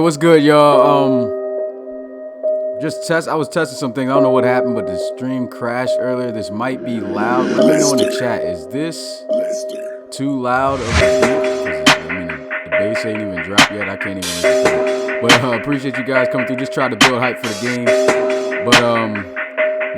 what's good, y'all? I was testing some things. I don't know what happened, but the stream crashed earlier. This might be loud. Let me know in the chat. Is this too loud of a beat? The bass ain't even dropped yet. I can't even listen to it. But appreciate you guys coming through. Just tried to build hype for the game. But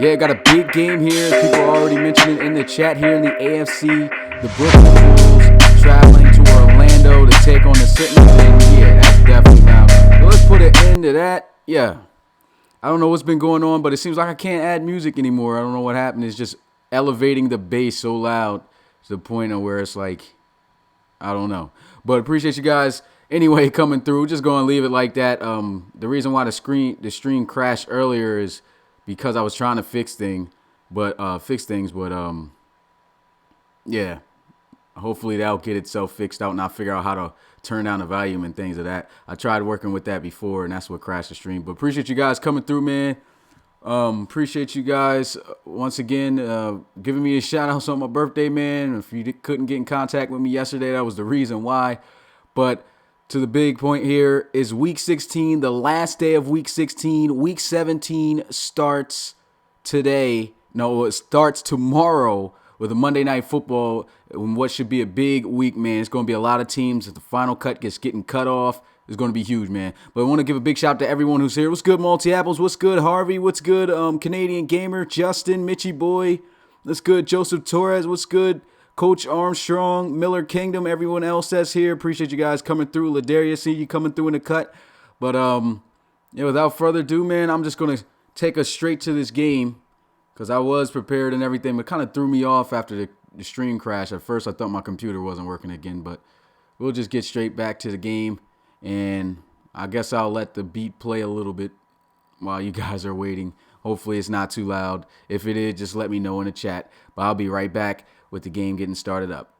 yeah, got a big game here. People are already mentioning in the chat here in the AFC. The Brooklyn Bulls traveling to Orlando to take on the Sentinels. And yeah, that's definitely loud. So let's put an end to that. Yeah. I don't know what's been going on, but it seems like I can't add music anymore. I don't know what happened. It's just elevating the bass so loud to the point of where it's like, I don't know. But appreciate you guys anyway coming through. Just going to leave it like that. The reason why the stream crashed earlier is because I was trying to fix things. But yeah. Hopefully that'll get itself fixed out and I'll figure out how to turn down the volume and things of that. I tried working with that before and that's what crashed the stream. But appreciate you guys coming through, man. Appreciate you guys once again giving me a shout out on my birthday, man. If you couldn't get in contact with me yesterday, that was the reason why. But to the big point here is week 16, the last day of week 16. Week 17 starts today. No, it starts tomorrow with a Monday Night Football, what should be a big week, man. It's going to be a lot of teams. If the final cut getting cut off, it's going to be huge, man. But I want to give a big shout out to everyone who's here. What's good, Multi Apples? What's good, Harvey? What's good, Canadian Gamer? Justin, Mitchie Boy. What's good, Joseph Torres? What's good, Coach Armstrong, Miller Kingdom, everyone else that's here. Appreciate you guys coming through. Ladarius, see you coming through in the cut. But yeah, without further ado, man, I'm just going to take us straight to this game. Because I was prepared and everything, but it kind of threw me off after the stream crash. At first, I thought my computer wasn't working again, but we'll just get straight back to the game. And I guess I'll let the beat play a little bit while you guys are waiting. Hopefully, it's not too loud. If it is, just let me know in the chat. But I'll be right back with the game getting started up.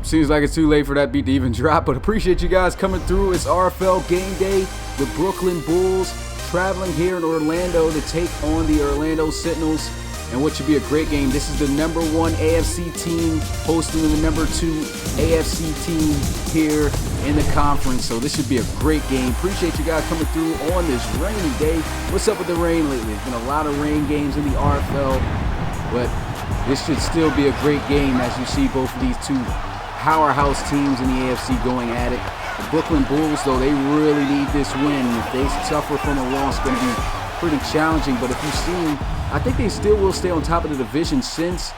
Seems like it's too late for that beat to even drop, but appreciate you guys coming through. It's RFL game day. The Brooklyn Bulls traveling here in Orlando to take on the Orlando Sentinels and what should be a great game. This is the number 1 AFC team hosting the number 2 AFC team here in the conference, so this should be a great game. Appreciate you guys coming through on this rainy day. What's up with the rain lately? There's been a lot of rain games in the RFL, but this should still be a great game as you see both of these two powerhouse teams in the AFC going at it. The Brooklyn Bulls, though, they really need this win. If they suffer from a loss, it's going to be pretty challenging. But if you've seen, I think they still will stay on top of the division since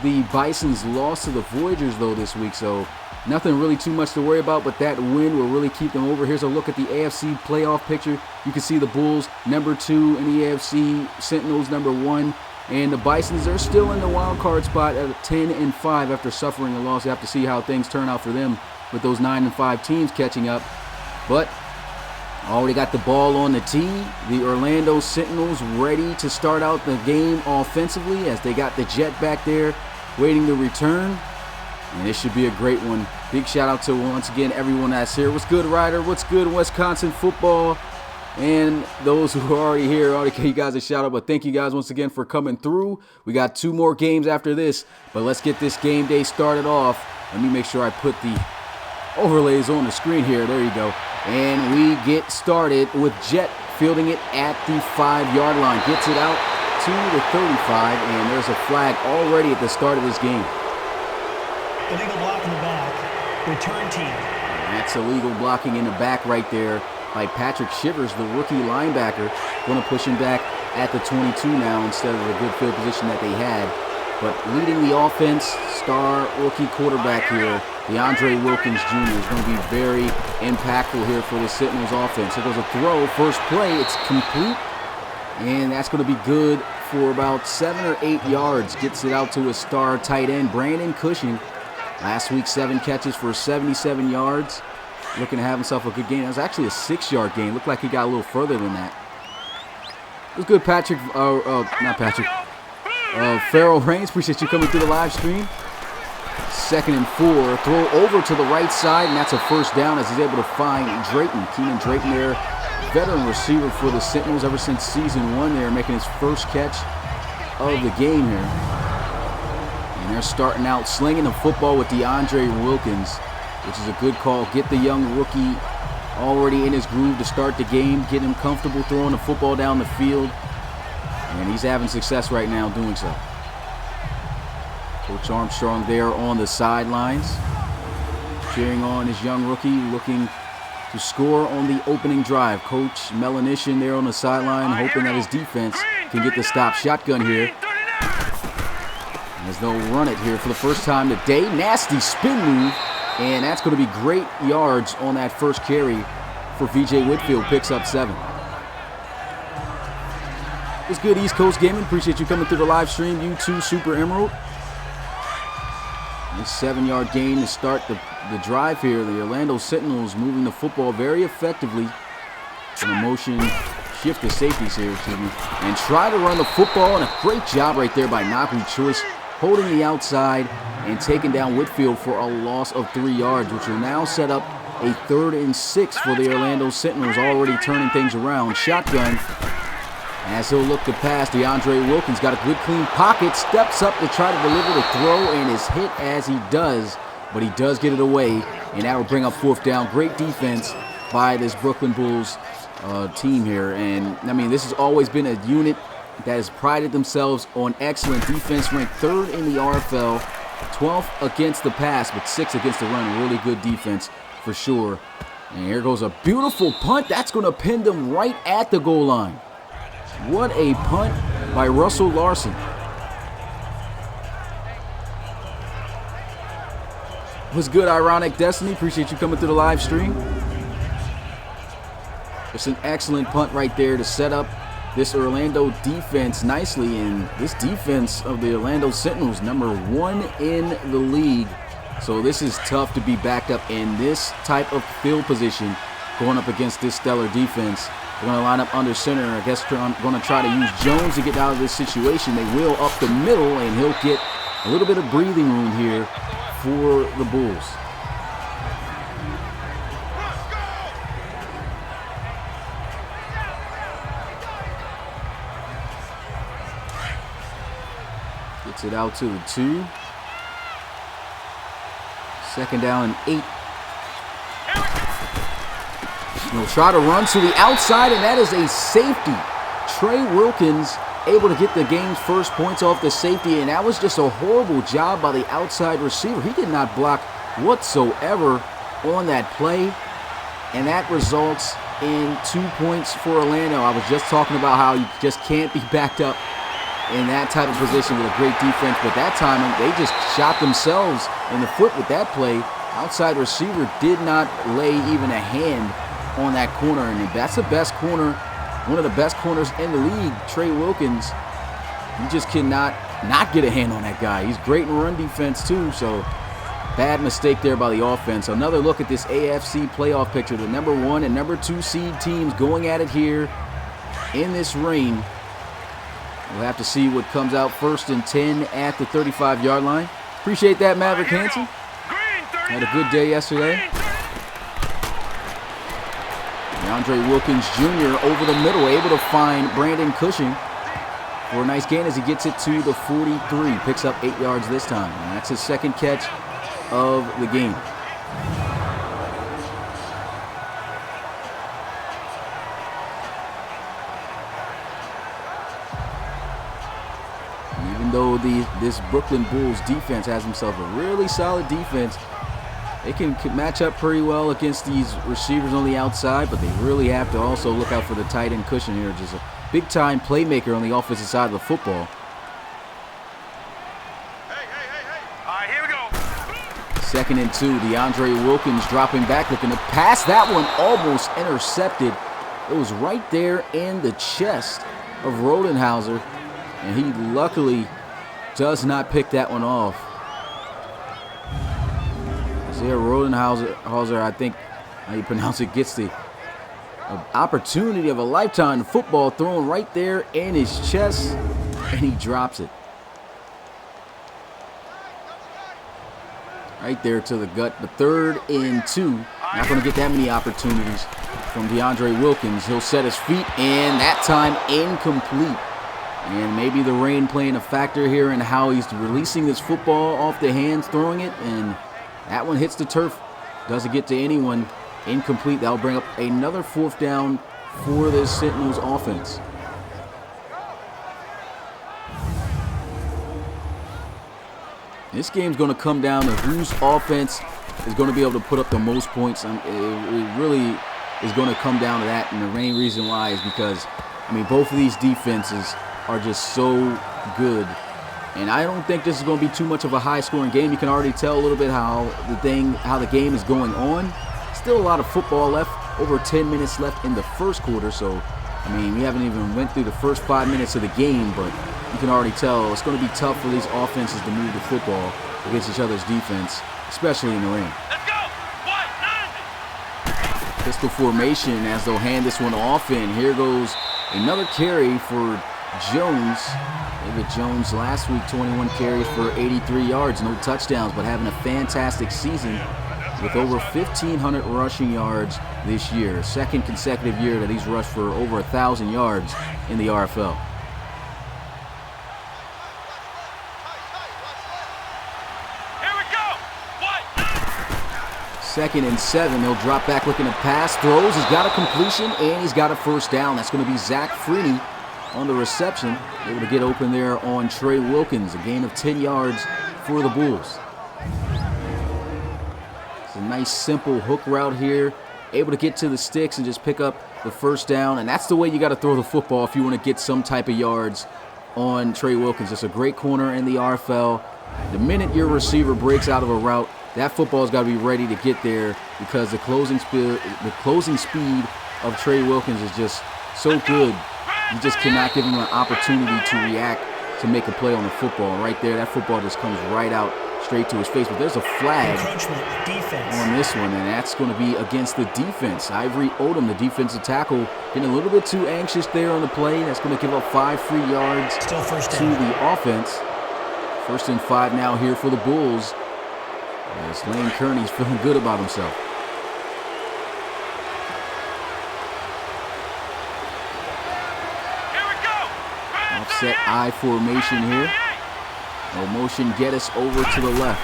the Bisons lost to the Voyagers, though, this week. So nothing really too much to worry about, but that win will really keep them over. Here's a look at the AFC playoff picture. You can see the Bulls, number 2 in the AFC, Sentinels, number 1. And the Bisons are still in the wild card spot at 10-5 after suffering a loss. You have to see how things turn out for them with those 9-5 teams catching up. But already got the ball on the tee. The Orlando Sentinels ready to start out the game offensively as they got the jet back there waiting to return. And it should be a great one. Big shout out to, once again, everyone that's here. What's good, Ryder? What's good, Wisconsin football? And those who are already here, I already gave you guys a shout out, but thank you guys once again for coming through. We got 2 more games after this, but let's get this game day started off. Let me make sure I put the overlays on the screen here. There you go. And we get started with Jet fielding it at the 5-yard line. Gets it out to the 35, and there's a flag already at the start of this game. Illegal block in the back. Return team. And that's illegal blocking in the back right there by Patrick Shivers, the rookie linebacker. Going to push him back at the 22 now instead of the good field position that they had. But leading the offense, star rookie quarterback here, DeAndre Wilkins Jr. is going to be very impactful here for the Sentinels offense. Here goes a throw, first play, it's complete, And that's going to be good for about 7 or 8 yards. Gets it out to a star tight end, Brandon Cushing. Last week, 7 catches for 77 yards. Looking to have himself a good game. That was actually a 6-yard gain. Looked like he got a little further than that. It was good, Patrick. Not Patrick. Farrell Reigns, appreciate you coming through the live stream. 2nd and 4. Throw over to the right side, and that's a first down as he's able to find Drayton. Keenan Drayton there, veteran receiver for the Sentinels ever since season 1 there, making his first catch of the game here. And they're starting out slinging the football with DeAndre Wilkins, which is a good call. Get the young rookie already in his groove to start the game, get him comfortable throwing the football down the field, and he's having success right now doing so. Coach Armstrong there on the sidelines, cheering on his young rookie, looking to score on the opening drive. Coach Melanishin there on the sideline, hoping that his defense can get the stop. Shotgun here, as they'll run it here for the first time today. Nasty spin move, and that's going to be great yards on that first carry for VJ Whitfield. Picks up 7. It's good, East Coast Gaming. Appreciate you coming through the live stream. You too, Super Emerald. Nice 7-yard gain to start the drive here. The Orlando Sentinels moving the football very effectively. In a motion shift to safeties here, and try to run the football, and a great job right there by Naku Choice, holding the outside and taking down Whitfield for a loss of 3 yards, which will now set up a 3rd and 6 for the Orlando Sentinels, already turning things around. Shotgun, as he'll look to pass. DeAndre Wilkins got a good clean pocket, steps up to try to deliver the throw, and is hit as he does, but he does get it away, and that will bring up 4th down. Great defense by this Brooklyn Bulls team here, and I mean, this has always been a unit that has prided themselves on excellent defense, ranked 3rd in the RFL, 12th against the pass, but 6th against the run. Really good defense for sure. And here goes a beautiful punt. That's going to pin them right at the goal line. What a punt by Russell Larson. What's good, Ironic Destiny? Appreciate you coming through the live stream. It's an excellent punt right there to set up this Orlando defense nicely, and this defense of the Orlando Sentinels, #1 in the league. So this is tough to be backed up in this type of field position going up against this stellar defense. They're going to line up under center. I guess going to try to use Jones to get out of this situation. They will up the middle, and he'll get a little bit of breathing room here for the Bulls. Gets it out to the 2. 2nd down and 8. He'll try to run to the outside, and that is a safety. Trey Wilkins able to get the game's first points off the safety, and that was just a horrible job by the outside receiver. He did not block whatsoever on that play, and that results in 2 points for Orlando. I was just talking about how you just can't be backed up in that type of position with a great defense, but that time they just shot themselves in the foot with that play. Outside receiver did not lay even a hand on that corner, and that's the best corner, one of the best corners in the league, Trey Wilkins. You just cannot not get a hand on that guy. He's great in run defense too, so bad mistake there by the offense. Another look at this AFC playoff picture. The #1 and #2 seed teams going at it here in this rain. We'll have to see what comes out. 1st and 10 at the 35-yard line. Appreciate that, Maverick Hansen. Had a good day yesterday. DeAndre Wilkins Jr. over the middle, able to find Brandon Cushing for a nice gain as he gets it to the 43. Picks up 8 yards this time. And that's his 2nd catch of the game. And even though this Brooklyn Bulls defense has himself a really solid defense, they can match up pretty well against these receivers on the outside, but they really have to also look out for the tight end Cushion here, just a big-time playmaker on the offensive side of the football. All right, here we go. 2nd and 2. DeAndre Wilkins dropping back, looking to pass. That one almost intercepted. It was right there in the chest of Rodenhauser, and he luckily does not pick that one off. Isaiah Rodenhauser, I think how you pronounce it, gets the opportunity of a lifetime. Football thrown right there in his chest, and he drops it. Right there to the gut, but 3rd and 2. Not going to get that many opportunities from DeAndre Wilkins. He'll set his feet, and that time incomplete. And maybe the rain playing a factor here in how he's releasing this football off the hands, throwing it, and that one hits the turf. Doesn't get to anyone. Incomplete. That'll bring up another 4th down for this Sentinels offense. This game's going to come down to whose offense is going to be able to put up the most points. It really is going to come down to that, and the main reason why is because, I mean, both of these defenses are just so good. And I don't think this is going to be too much of a high-scoring game. You can already tell a little bit how the game is going on. Still a lot of football left. Over 10 minutes left in the first quarter. So, I mean, we haven't even went through the first 5 minutes of the game, but you can already tell it's going to be tough for these offenses to move the football against each other's defense, especially in the rain. Let's go. Pistol formation as they'll hand this one off, and here goes another carry for Jones. David Jones last week, 21 carries for 83 yards, no touchdowns, but having a fantastic season with over 1,500 rushing yards this year. 2nd consecutive year that he's rushed for over 1,000 yards in the RFL. Here we go. 2nd and 7. They'll drop back looking to pass. Throws. He's got a completion, and he's got a 1st down. That's going to be Zach Freeney on the reception. Able to get open there on Trey Wilkins. A gain of 10 yards for the Bulls. It's a nice, simple hook route here. Able to get to the sticks and just pick up the 1st down. And that's the way you got to throw the football if you want to get some type of yards on Trey Wilkins. It's a great corner in the RFL. The minute your receiver breaks out of a route, that football's got to be ready to get there because the closing speed of Trey Wilkins is just so good. You just cannot give him an opportunity to react to make a play on the football. And right there, that football just comes right out straight to his face. But there's a flag on this one, and that's going to be against the defense. Ivory Odom, the defensive tackle, getting a little bit too anxious there on the play. That's going to give up 5 free yards to the offense. 1st and 5 now here for the Bulls. As Lane Kearney's feeling good about himself. Offset I formation here. No motion, get us over to the left.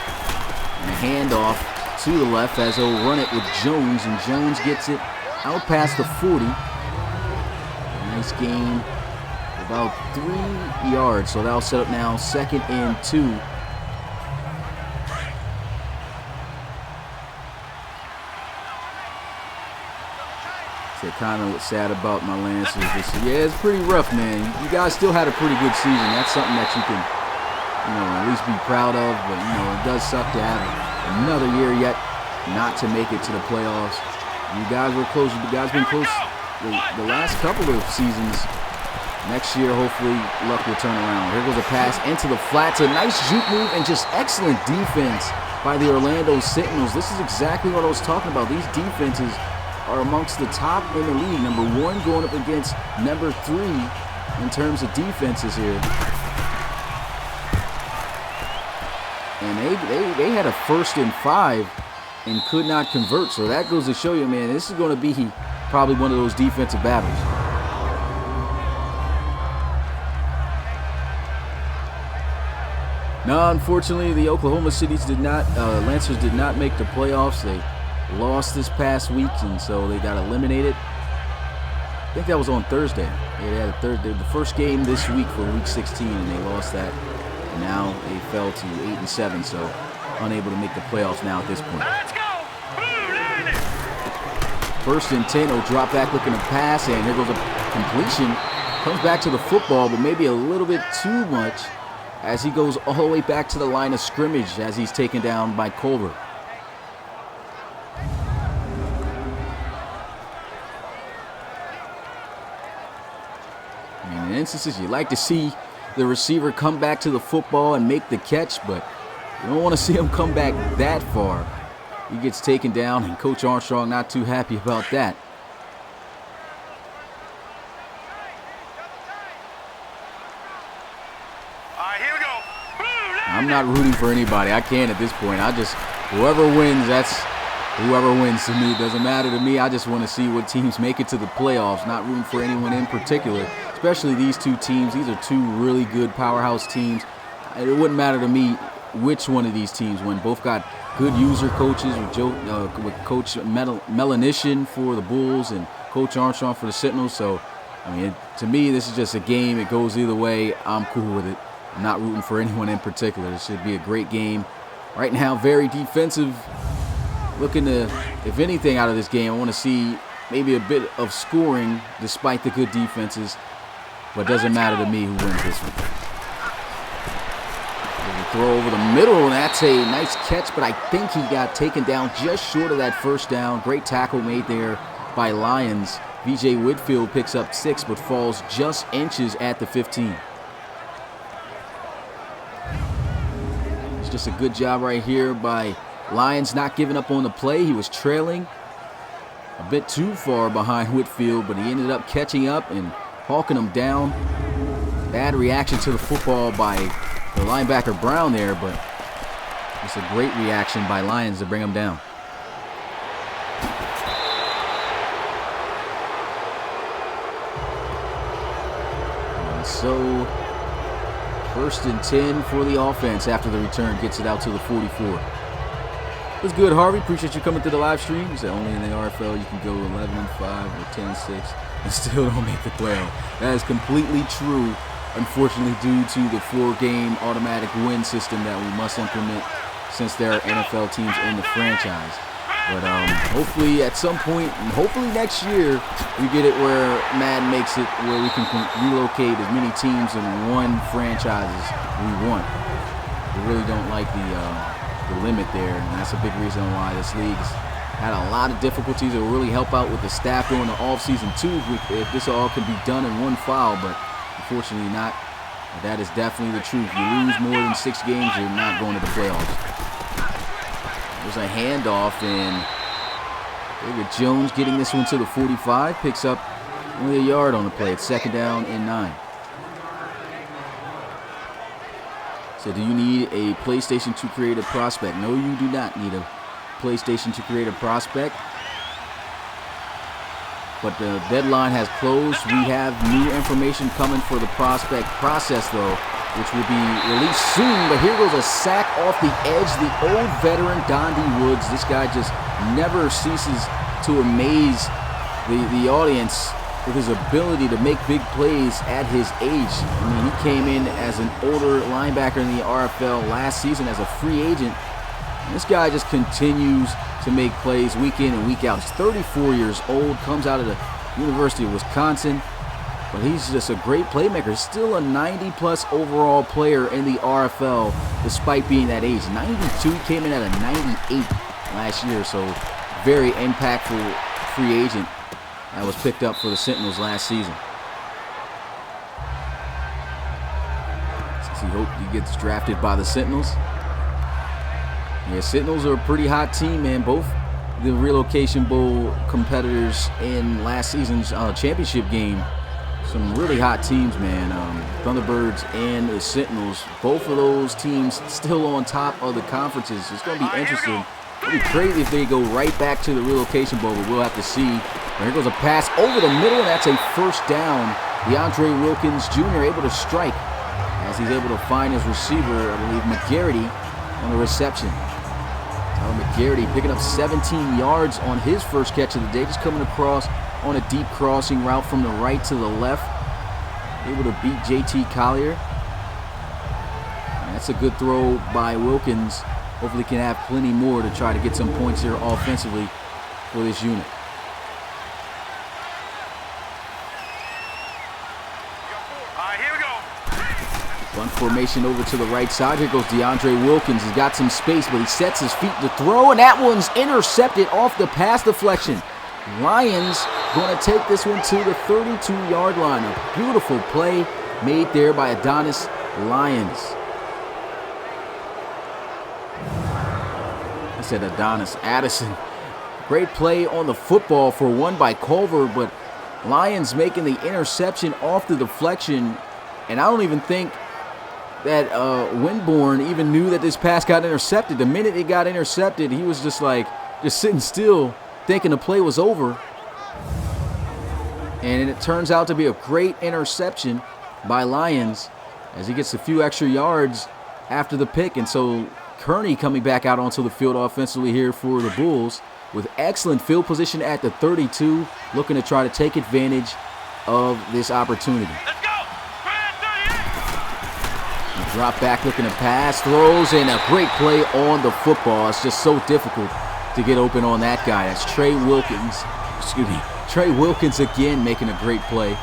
And a handoff to the left as they'll run it with Jones. And Jones gets it out past the 40. A nice gain, about 3 yards. So that'll set up now 2nd and 2. So kind of what's sad about my Lancers this year. Yeah, it's pretty rough, man. You guys still had a pretty good season. That's something that you can, at least be proud of. But, it does suck to have another year yet not to make it to the playoffs. You guys were close. You guys been close the last couple of seasons. Next year, hopefully, luck will turn around. Here goes a pass into the flats. A nice juke move and just excellent defense by the Orlando Sentinels. This is exactly what I was talking about. These defenses are amongst the top in the league. Number 1 going up against number 3 in terms of defenses here. And they had a 1st and 5 and could not convert. So that goes to show you, man, this is going to be probably one of those defensive battles. No, unfortunately, the Oklahoma Lancers did not make the playoffs. They lost this past week, and so they got eliminated. I think that was on Thursday. They had the first game this week for Week 16, and they lost that. And now they fell to 8-7, so unable to make the playoffs now at this point. Let's go. 1st and 10, he'll drop back looking to pass, and here goes a completion. Comes back to the football, but maybe a little bit too much as he goes all the way back to the line of scrimmage as he's taken down by Colbert. instances, you like to see the receiver come back to the football and make the catch, but you don't want to see him come back that far. He gets taken down, and Coach Armstrong not too happy about that. All right, here we go. I'm not rooting for anybody. I can't at this point. Whoever wins, that's whoever wins to me. It doesn't matter to me. I just want to see what teams make it to the playoffs. Not rooting for anyone in particular, especially these two teams. These are two really good powerhouse teams. It wouldn't matter to me which one of these teams win. Both got good user coaches with Coach Melanishin for the Bulls and Coach Armstrong for the Sentinels. So, I mean, to me, this is just a game. It goes either way. I'm cool with it. I'm not rooting for anyone in particular. This should be a great game. Right now, very defensive. Looking to, if anything, out of this game, I want to see maybe a bit of scoring despite the good defenses. But it doesn't matter to me who wins this one. Throw over the middle, and that's a nice catch, but I think he got taken down just short of that first down. Great tackle made there by Lions. VJ Whitfield picks up 6, but falls just inches at the 15. It's just a good job right here by Lions not giving up on the play. He was trailing a bit too far behind Whitfield, but he ended up catching up and hawking him down. Bad reaction to the football by the linebacker Brown there, but it's a great reaction by Lions to bring him down. And so, 1st and 10 for the offense after the return gets it out to the 44. It was good, Harvey. Appreciate you coming to the live stream. You said only in the RFL you can go 11-5 or 10-6 and still don't make the playoff. That is completely true. Unfortunately, due to the 4-game automatic win system that we must implement since there are NFL teams in the franchise. But hopefully at some point, hopefully next year, we get it where Madden makes it where we can relocate as many teams in one franchise as we want. We really don't like the limit there, and that's a big reason why this league's had a lot of difficulties. It will really help out with the staff during the offseason too if this all can be done in one file, but unfortunately not. That is definitely the truth. You lose more than 6 games, you're not going to the playoffs. There's a handoff, and David Jones getting this one to the 45. Picks up only a yard on the play. It's 2nd down and 9. So do you need a PlayStation to create a prospect? No, you do not need a PlayStation to create a prospect. But the deadline has closed. We have new information coming for the prospect process, though, which will be released soon. But here goes a sack off the edge. The old veteran, Dondi Woods. This guy just never ceases to amaze the audience with his ability to make big plays at his age. I mean, he came in as an older linebacker in the RFL last season as a free agent. And this guy just continues to make plays week in and week out. He's 34 years old, comes out of the University of Wisconsin, but he's just a great playmaker. He's still a 90-plus overall player in the RFL despite being that age. 92, he came in at a 98 last year, so very impactful free agent that was picked up for the Sentinels last season. Since he hoped he gets drafted by the Sentinels. Yeah, Sentinels are a pretty hot team, man. Both the Relocation Bowl competitors in last season's championship game. Some really hot teams, man. Thunderbirds and the Sentinels. Both of those teams still on top of the conferences. It's going to be interesting. It would be crazy if they go right back to the Relocation Bowl, but we'll have to see. And here goes a pass over the middle, and that's a 1st down. DeAndre Wilkins Jr. able to strike as he's able to find his receiver, I believe McGarity, on the reception. McGarity picking up 17 yards on his first catch of the day, just coming across on a deep crossing route from the right to the left. Able to beat JT Collier. And that's a good throw by Wilkins. Hopefully can have plenty more to try to get some points here offensively for this unit. Bunt formation over to the right side. Here goes DeAndre Wilkins. He's got some space, but he sets his feet to throw, and that one's intercepted off the pass deflection. Lions going to take this one to the 32-yard line. A beautiful play made there by Adonis Lyons. I said Adonis Addison. Great play on the football for one by Culver, but Lyons making the interception off the deflection. And I don't even think that Winborn even knew that this pass got intercepted. The minute it got intercepted, he was just sitting still, thinking the play was over. And it turns out to be a great interception by Lyons as he gets a few extra yards after the pick. And so Kearney coming back out onto the field offensively here for the Bulls with excellent field position at the 32, looking to try to take advantage of this opportunity. Let's go. Drop back, looking to pass, throws, and a great play on the football. It's just so difficult to get open on that guy. That's Trey Wilkins. Trey Wilkins again making a great play.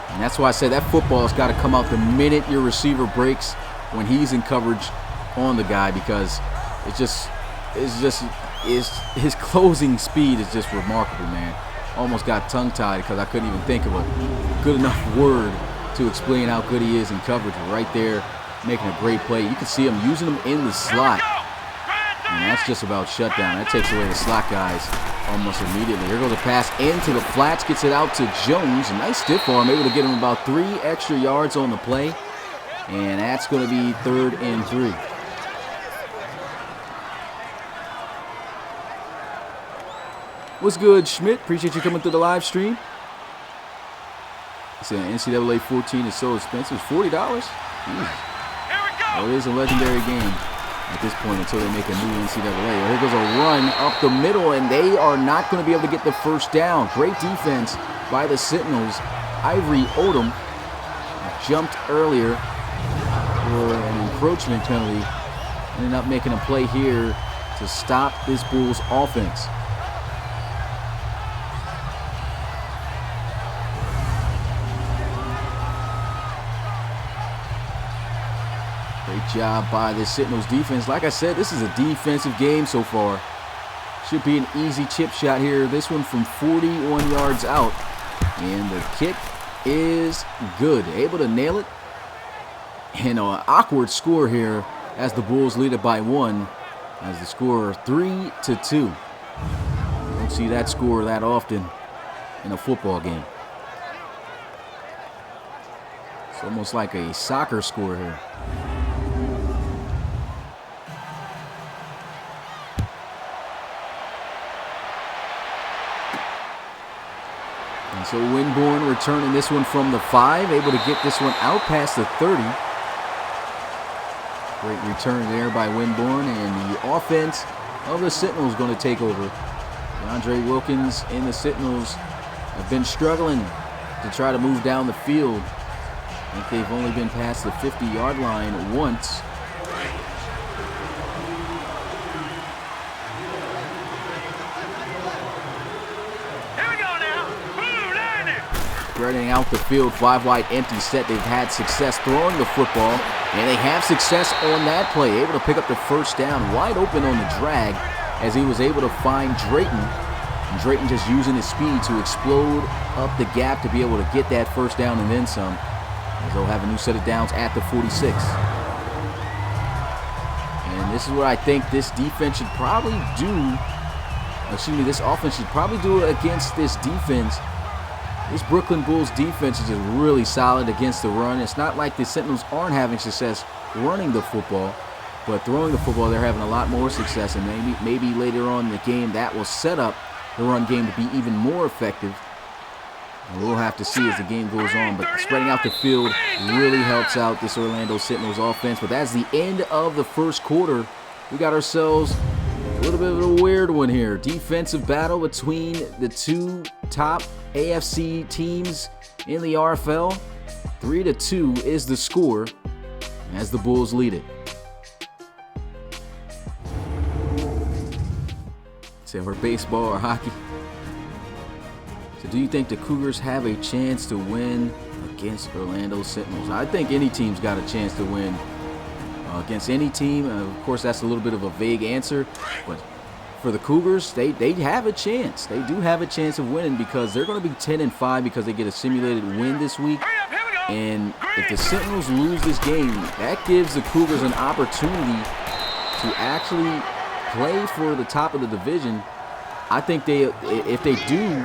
And that's why I say that football has got to come out the minute your receiver breaks when he's in coverage on the guy, because his closing speed is just remarkable, man. Almost got tongue-tied because I couldn't even think of a good enough word to explain how good he is in coverage. Right there, making a great play. You can see him using them in the slot. And that's just about shutdown. That takes away the slot guys almost immediately. Here goes a pass into the flats, gets it out to Jones. A nice stiff arm, able to get him about 3 extra yards on the play. And that's going to be 3rd and 3. What's good, Schmidt? Appreciate you coming through the live stream. He said NCAA 14 is so expensive. It's $40? Well, it is a legendary game at this point until they make a new NCAA. Here goes a run up the middle, and they are not going to be able to get the first down. Great defense by the Sentinels. Ivory Odom jumped earlier for an encroachment penalty. Ended up making a play here to stop this Bulls offense. Great job by the Sentinels defense. Like I said, this is a defensive game so far. Should be an easy chip shot here. This one from 41 yards out. And the kick is good. Able to nail it. And an awkward score here as the Bulls lead it by 1. As the score 3-2. You don't see that score that often in a football game. It's almost like a soccer score here. And so Winborn returning this one from the 5, able to get this one out past the 30. Great return there by Winborn, and the offense of the Sentinels going to take over. DeAndre Wilkins and the Sentinels have been struggling to try to move down the field. I think they've only been past the 50-yard line once. Spreading out the field, 5 wide empty set. They've had success throwing the football, and they have success on that play. Able to pick up the first down, wide open on the drag as he was able to find Drayton. And Drayton just using his speed to explode up the gap to be able to get that first down and then some. As they'll have a new set of downs at the 46. And this is what I think this defense should probably do. This offense should probably do against this defense. This Brooklyn Bulls defense is just really solid against the run. It's not like the Sentinels aren't having success running the football, but throwing the football, they're having a lot more success. And maybe later on in the game, that will set up the run game to be even more effective. And we'll have to see as the game goes on. But spreading out the field really helps out this Orlando Sentinels offense. But that's the end of the first quarter. We got ourselves a little bit of a weird one here. Defensive battle between the 2 top AFC teams in the RFL. 3-2 is the score as the Bulls lead it. Say for baseball or hockey. So do you think the Cougars have a chance to win against Orlando Sentinels? I think any team's got a chance to win against any team. Of course, that's a little bit of a vague answer, but for the Cougars, they have a chance. They do have a chance of winning because they're going to be 10-5 because they get a simulated win this week. And if the Sentinels lose this game, that gives the Cougars an opportunity to actually play for the top of the division. I think if they do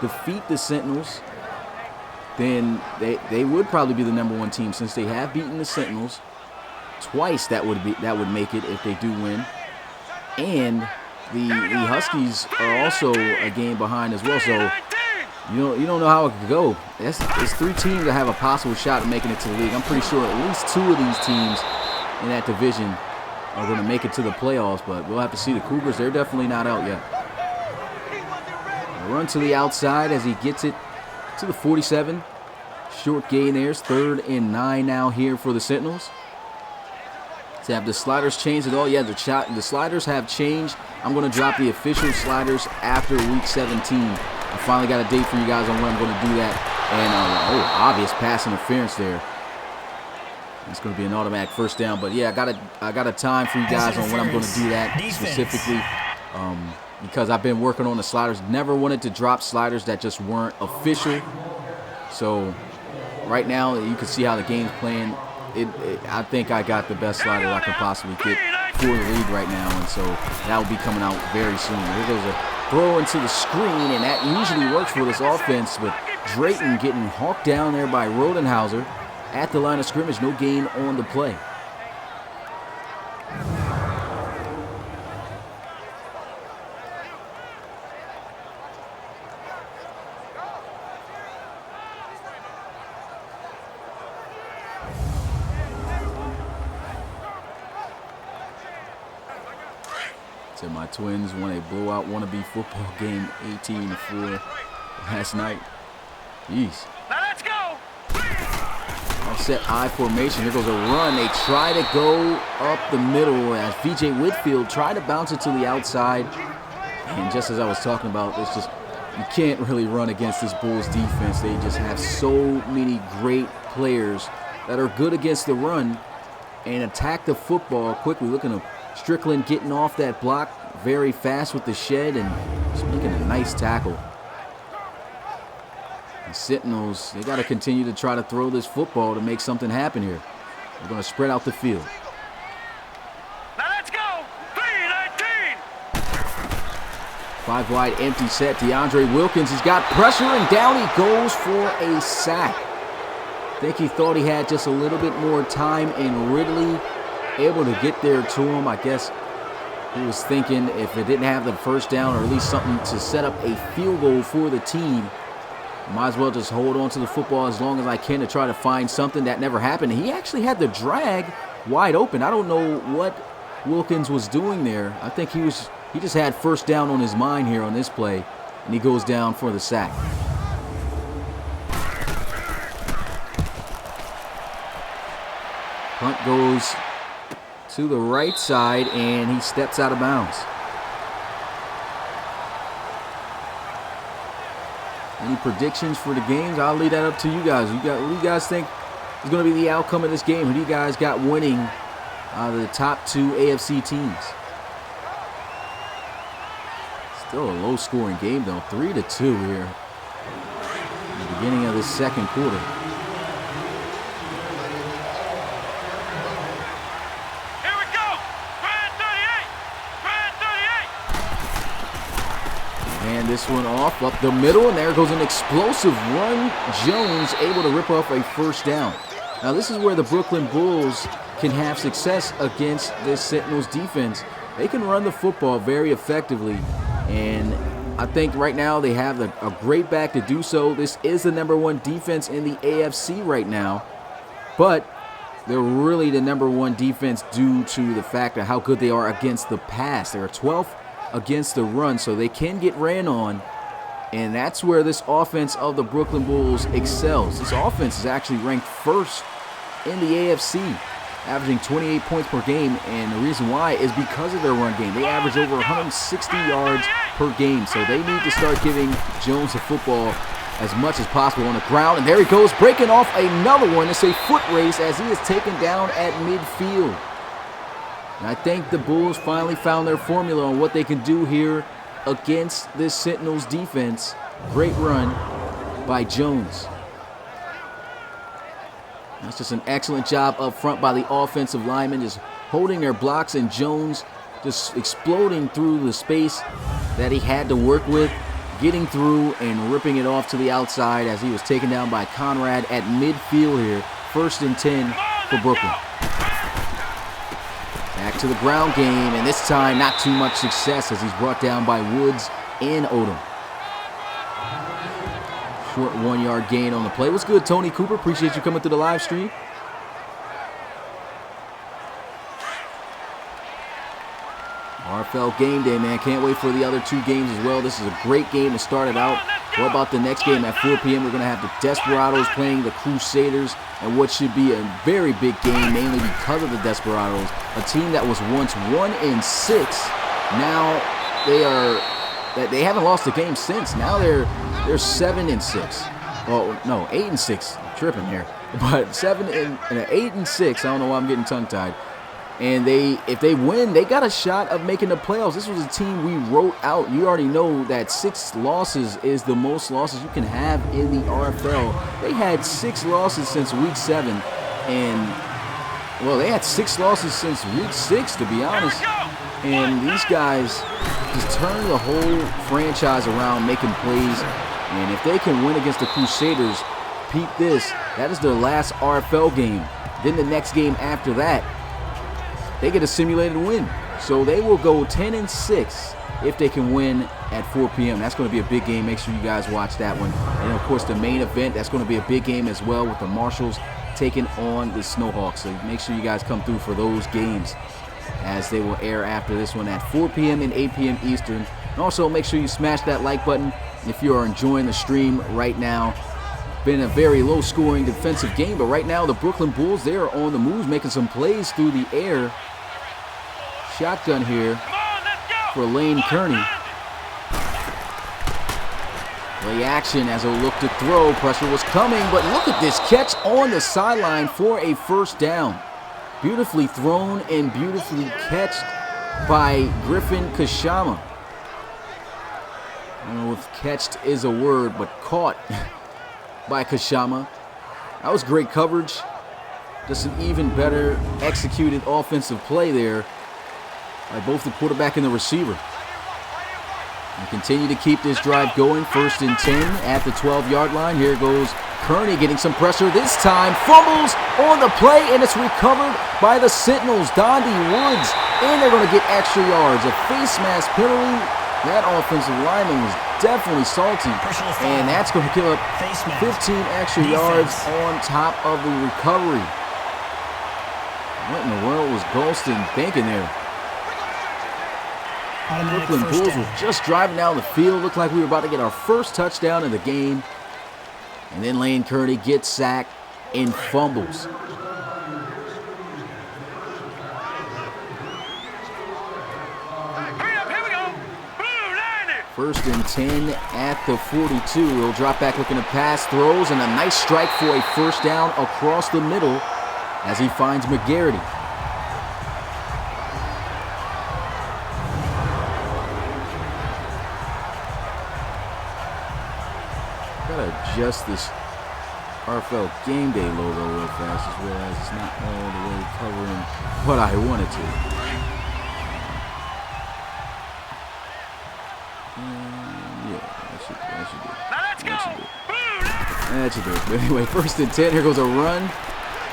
defeat the Sentinels, then they would probably be the #1 team since they have beaten the Sentinels twice. That would make it if they do win. And the Huskies are also a game behind as well. So you don't know how it could go. It's 3 teams that have a possible shot at making it to the league. I'm pretty sure at least 2 of these teams in that division are going to make it to the playoffs, but we'll have to see. The Cougars, they're definitely not out yet. A run to the outside as he gets it to the 47. Short gain there. It's 3rd and 9 now here for the Sentinels. To have the sliders changed at all? Yeah, the sliders have changed. I'm going to drop the official sliders after week 17. I finally got a date for you guys on when I'm going to do that. And obvious pass interference there. It's going to be an automatic first down. But yeah, I got a time for you guys on when I'm going to do that specifically. Because I've been working on the sliders. Never wanted to drop sliders that just weren't official. So right now you can see how the game's playing. I think I got the best slider I can possibly get for the league right now, and so that will be coming out very soon. Here goes a throw into the screen, and that usually works for this offense, but Drayton getting hawked down there by Rodenhauser at the line of scrimmage. No gain on the play. Said my Twins won a blowout wannabe football game 18-4 last night. Jeez. Now let's go. Offset I formation. Here goes a run. They try to go up the middle as VJ Whitfield tried to bounce it to the outside. And just as I was talking about, it's just, you can't really run against this Bulls defense. They just have so many great players that are good against the run and attack the football quickly. Looking at Strickland getting off that block very fast with the shed and just making a nice tackle. The Sentinels, they got to continue to try to throw this football to make something happen here. They're going to spread out the field. Now let's go. 3-19. 5 wide empty set. DeAndre Wilkins, he's got pressure and down he goes for a sack. I think he thought he had just a little bit more time, and Ridley able to get there to him. I guess he was thinking if it didn't have the first down or at least something to set up a field goal for the team, might as well just hold on to the football as long as I can to try to find something. That never happened. He actually had the drag wide open. I don't know what Wilkins was doing there. I think he just had first down on his mind here on this play, and he goes down for the sack. Punt goes to the right side, and he steps out of bounds. Any predictions for the games? I'll leave that up to you guys. What do you guys think is going to be the outcome of this game? Who do you guys got winning out of the top 2 AFC teams? Still a low-scoring game, though. 3-2 here in the beginning of this second quarter. And this one off up the middle, and there goes an explosive run. Jones able to rip off a first down. Now this is where the Brooklyn Bulls can have success against this Sentinels defense. They can run the football very effectively, and I think right now they have a great back to do so. This is the #1 defense in the AFC right now, but they're really the #1 defense due to the fact of how good they are against the pass. They're 12th against the run, so they can get ran on, and that's where this offense of the Brooklyn Bulls excels. This offense is actually ranked 1st in the AFC, averaging 28 points per game, and the reason why is because of their run game. They average over 160 yards per game, so they need to start giving Jones the football as much as possible on the ground, and there he goes, breaking off another one. It's a foot race as he is taken down at midfield. And I think the Bulls finally found their formula on what they can do here against this Sentinels defense. Great run by Jones. That's just an excellent job up front by the offensive linemen, just holding their blocks, and Jones just exploding through the space that he had to work with, getting through and ripping it off to the outside as he was taken down by Conrad at midfield here. 1st and 10 for Brooklyn. Back to the ground game, and this time not too much success as he's brought down by Woods and Odom. Short 1-yard gain on the play. What's good, Tony Cooper? Appreciate you coming through the live stream. RFL game day, man. Can't wait for the other 2 games as well. This is a great game to start it out. What about the next game at 4 p.m.? We're going to have the Desperados playing the Crusaders, and what should be a very big game, mainly because of the Desperados, a team that was once 1-6. Now they haven't lost a game since. Now they're 7-6. Well, no, 8-6. I'm tripping here, but 8-6. I don't know why I'm getting tongue-tied. And if they win, they got a shot of making the playoffs. This was a team we wrote out. You already know that 6 losses is the most losses you can have in the RFL. They had 6 losses since week 7, and well, they had 6 losses since week 6, to be honest. And these guys just turn the whole franchise around, making plays. And if they can win against the Crusaders, peep this, that is their last RFL game. Then the next game after that, they get a simulated win. So they will go 10-6 if they can win at 4 p.m. That's going to be a big game. Make sure you guys watch that one. And, of course, the main event, that's going to be a big game as well, with the Marshals taking on the Snowhawks. So make sure you guys come through for those games, as they will air after this one at 4 p.m. and 8 p.m. Eastern. And also make sure you smash that like button if you are enjoying the stream right now. Been a very low-scoring defensive game, but right now the Brooklyn Bulls, they are on the moves, making some plays through the air. Shotgun here for Lane Kearney. Play action as he'll look to throw. Pressure was coming, but look at this catch on the sideline for a first down. Beautifully thrown and beautifully catched by Griffin Kashama. I don't know if catched is a word, but caught by Kashama. That was great coverage. Just an even better executed offensive play there by both the quarterback and the receiver. And continue to keep this drive going. 1st and 10 at the 12-yard line. Here goes Kearney getting some pressure. This time fumbles on the play, and it's recovered by the Sentinels. Dondi Woods, and they're going to get extra yards. A face mask penalty. That offensive lineman was definitely salty, and that's going to kill up 15 extra yards on top of the recovery. What in the world was Golston thinking there? Brooklyn Bulls were just driving down the field. Looked like we were about to get our first touchdown of the game. And then Lane Kearney gets sacked and fumbles. First and 10 at the 42. He'll drop back looking to pass, throws, and a nice strike for a first down across the middle as he finds McGarity. Gotta adjust this RFL game day logo real fast. Just realize it's not all the way covering what I wanted to. That should do it. But anyway, 1st and 10. Here goes a run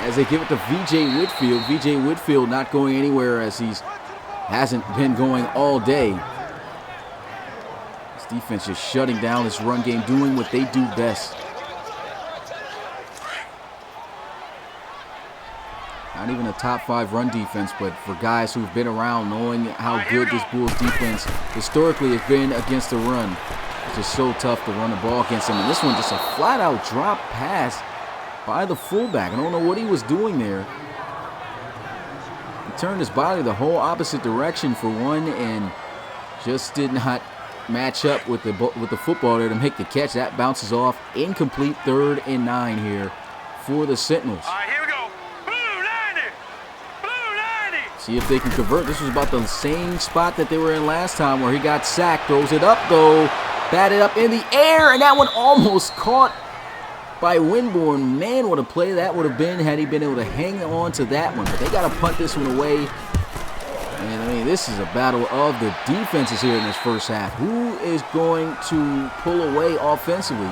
as they give it to V.J. Whitfield. V.J. Whitfield not going anywhere, as he hasn't been going all day. This defense just shutting down this run game, doing what they do best. Not even a top 5 run defense, but for guys who've been around, knowing how good this Bulls defense historically has been against the run. It's just so tough to run the ball against him. And this one, just a flat-out drop pass by the fullback. I don't know what he was doing there. He turned his body the whole opposite direction for one, and just did not match up with the football there to make the catch. That bounces off. Incomplete. 3rd and 9 here for the Sentinels. All right, here we go. Blue 90. Blue 90. See if they can convert. This was about the same spot that they were in last time where he got sacked. Throws it up, though. Batted up in the air, and that one almost caught by Winborn. Man, what a play that would have been had he been able to hang on to that one. But they got to punt this one away. And, I mean, this is a battle of the defenses here in this first half. Who is going to pull away offensively?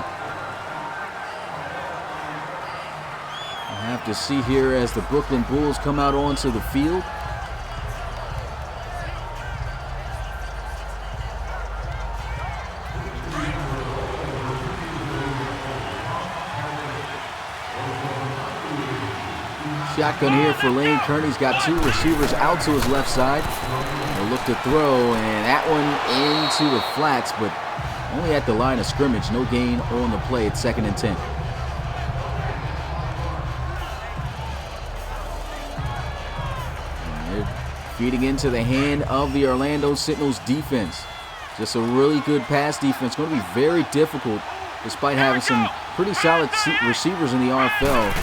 I have to see here as the Brooklyn Bulls come out onto the field. Shotgun here for Lane Kearney. He's got two receivers out to his left side. He'll look to throw, and that one into the flats, but only at the line of scrimmage. No gain on the play. It's 2nd and 10. And they're feeding into the hand of the Orlando Sentinels defense. Just a really good pass defense. Going to be very difficult, despite having some pretty solid receivers in the RFL,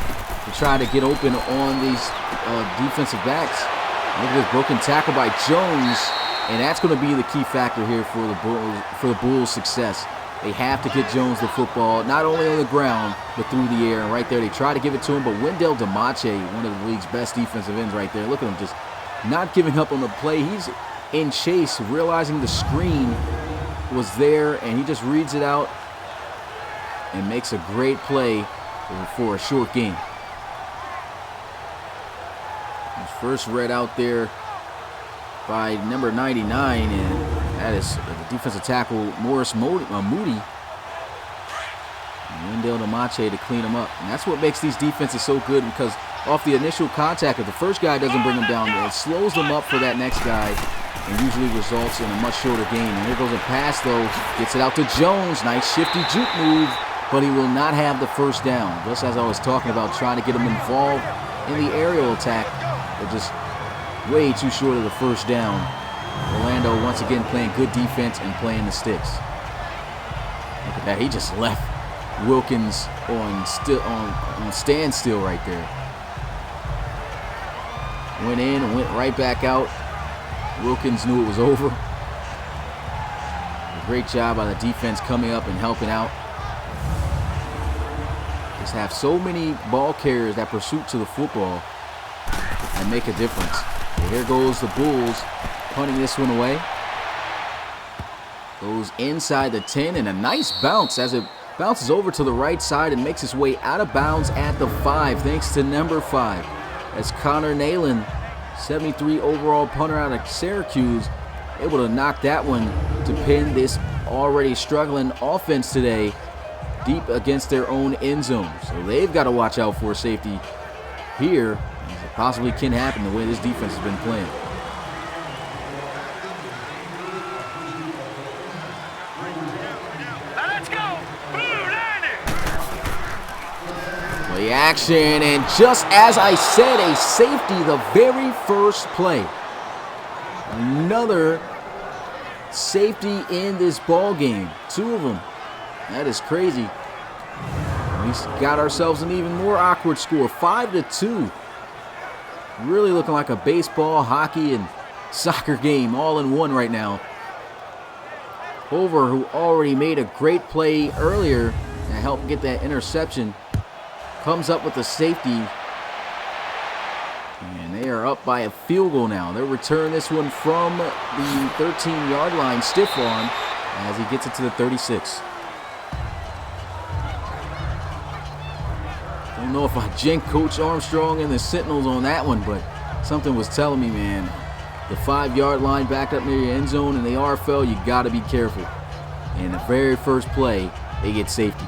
to try to get open on these defensive backs. Look at this broken tackle by Jones, and that's going to be the key factor here for the Bulls' success. They have to get Jones the football, not only on the ground, but through the air. And right there, they try to give it to him, but Wendell DeMache, one of the league's best defensive ends right there. Look at him just not giving up on the play. He's in chase, realizing the screen was there, and he just reads it out and makes a great play for a short gain. First read out there by number 99, and that is the defensive tackle Morris Moody. Wendell DeMache to clean him up. And that's what makes these defenses so good, because off the initial contact, if the first guy doesn't bring them down, it slows them up for that next guy and usually results in a much shorter gain. And here goes a pass, though. Gets it out to Jones. Nice shifty juke move, but he will not have the first down. Just as I was talking about trying to get him involved in the aerial attack, they're just way too short of the first down. Orlando once again playing good defense and playing the sticks. Look at that. He just left Wilkins on standstill right there. Went in and went right back out. Wilkins knew it was over. A great job by the defense coming up and helping out. Just have so many ball carriers that pursuit to the football and make a difference. And here goes the Bulls punting this one away. Goes inside the 10, and a nice bounce as it bounces over to the right side and makes its way out of bounds at the 5, thanks to number 5. As Connor Nalen, 73 overall punter out of Syracuse, able to knock that one to pin this already struggling offense today deep against their own end zone. So they've got to watch out for safety here. It possibly can happen the way this defense has been playing. Let's go! Blue landing! Play action, and just as I said, a safety the very first play. Another safety in this ball game. 2 of them. That is crazy. We got ourselves an even more awkward score, 5-2. Really looking like a baseball, hockey, and soccer game all in one right now. Hover, who already made a great play earlier and helped get that interception, comes up with the safety. And they are up by a field goal now. They'll return this one from the 13-yard line, stiff arm, as he gets it to the 36. Don't know if I jinked Coach Armstrong and the Sentinels on that one, but something was telling me, man, the 5-yard line back up near your end zone in the RFL, you got to be careful. And the very first play, they get safety.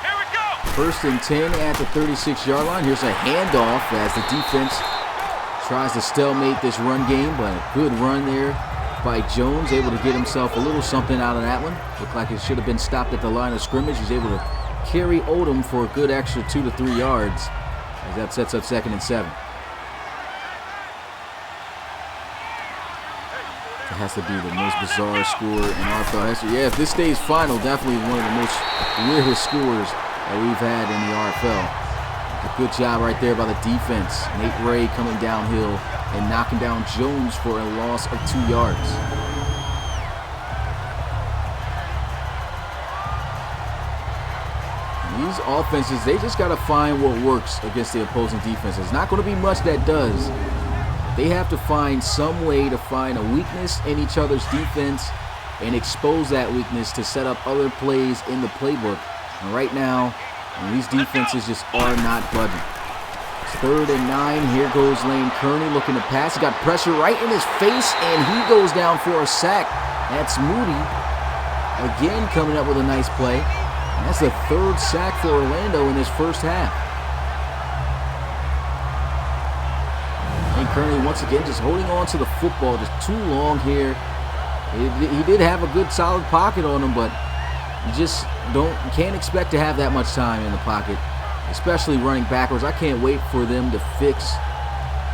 Here we go! 1st and 10 at the 36-yard line. Here's a handoff as the defense tries to stalemate this run game, but a good run there by Jones, able to get himself a little something out of that one. Looked like it should have been stopped at the line of scrimmage. He's able to carry Odom for a good extra 2 to 3 yards as that sets up 2nd and 7. The has to be the most bizarre score in RFL history. Yeah, if this stays final, definitely one of the most weirdest scores that we've had in the RFL. A good job right there by the defense. Nate Ray coming downhill and knocking down Jones for a loss of 2 yards. These offenses, they just got to find what works against the opposing defense. There's not going to be much that does. They have to find some way to find a weakness in each other's defense and expose that weakness to set up other plays in the playbook. And right now, these defenses just are not budging. It's 3rd and 9. Here goes Lane Kearney looking to pass. He got pressure right in his face, and he goes down for a sack. That's Moody again coming up with a nice play. And that's the 3rd sack for Orlando in this first half. And Kearney once again just holding on to the football just too long here. He did have a good solid pocket on him, but you just can't expect to have that much time in the pocket, especially running backwards. I can't wait for them to fix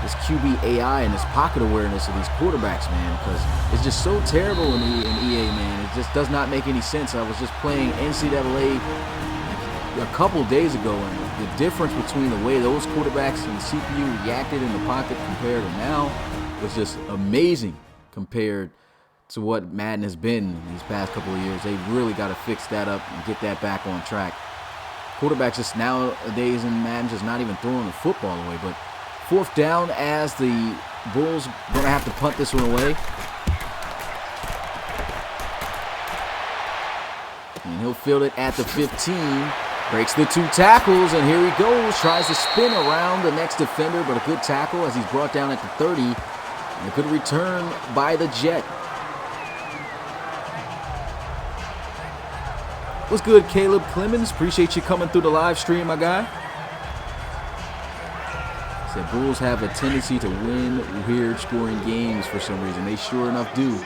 this QB AI and this pocket awareness of these quarterbacks, man, because it's just so terrible in EA, man. It just does not make any sense. I was just playing NCAA a couple days ago, and the difference between the way those quarterbacks and the CPU reacted in the pocket compared to now was just amazing compared to what Madden has been these past couple of years. They really got to fix that up and get that back on track. Quarterbacks just nowadays in Madden just not even throwing the football away, but 4th down as the Bulls going to have to punt this one away. And he'll field it at the 15. Breaks the 2 tackles, and here he goes. Tries to spin around the next defender, but a good tackle as he's brought down at the 30. And a good return by the Jet. What's good, Caleb Clemens? Appreciate you coming through the live stream, my guy. Said Bulls have a tendency to win weird scoring games for some reason. They sure enough do.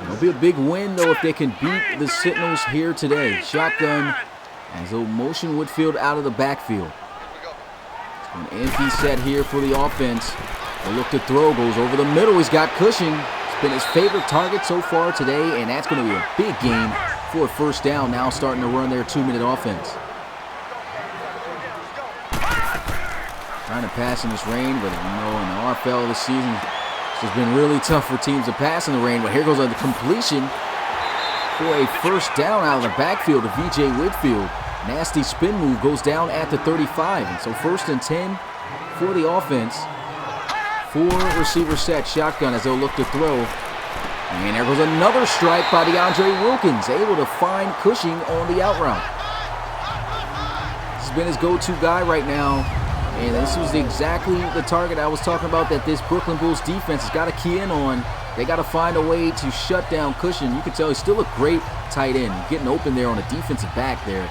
It'll be a big win, though, if they can beat the Sentinels here today. Shotgun as they'll motion Woodfield out of the backfield. An empty set here for the offense. The look to throw goes over the middle. He's got Cushing. It's been his favorite target so far today, and that's going to be a big game for a 1st down. Now starting to run their 2-minute offense. Trying to pass in this rain, but you know, in the RFL this season, it's just been really tough for teams to pass in the rain. But here goes the completion for a 1st down out of the backfield of VJ Whitfield. Nasty spin move goes down at the 35. And so 1st and 10 for the offense. 4 receiver set shotgun as they'll look to throw. And there goes another strike by DeAndre Wilkins, able to find Cushing on the out route. This has been his go-to guy right now. And this was exactly the target I was talking about that this Brooklyn Bulls defense has got to key in on. They got to find a way to shut down Cushing. You can tell he's still a great tight end. Getting open there on a defensive back there.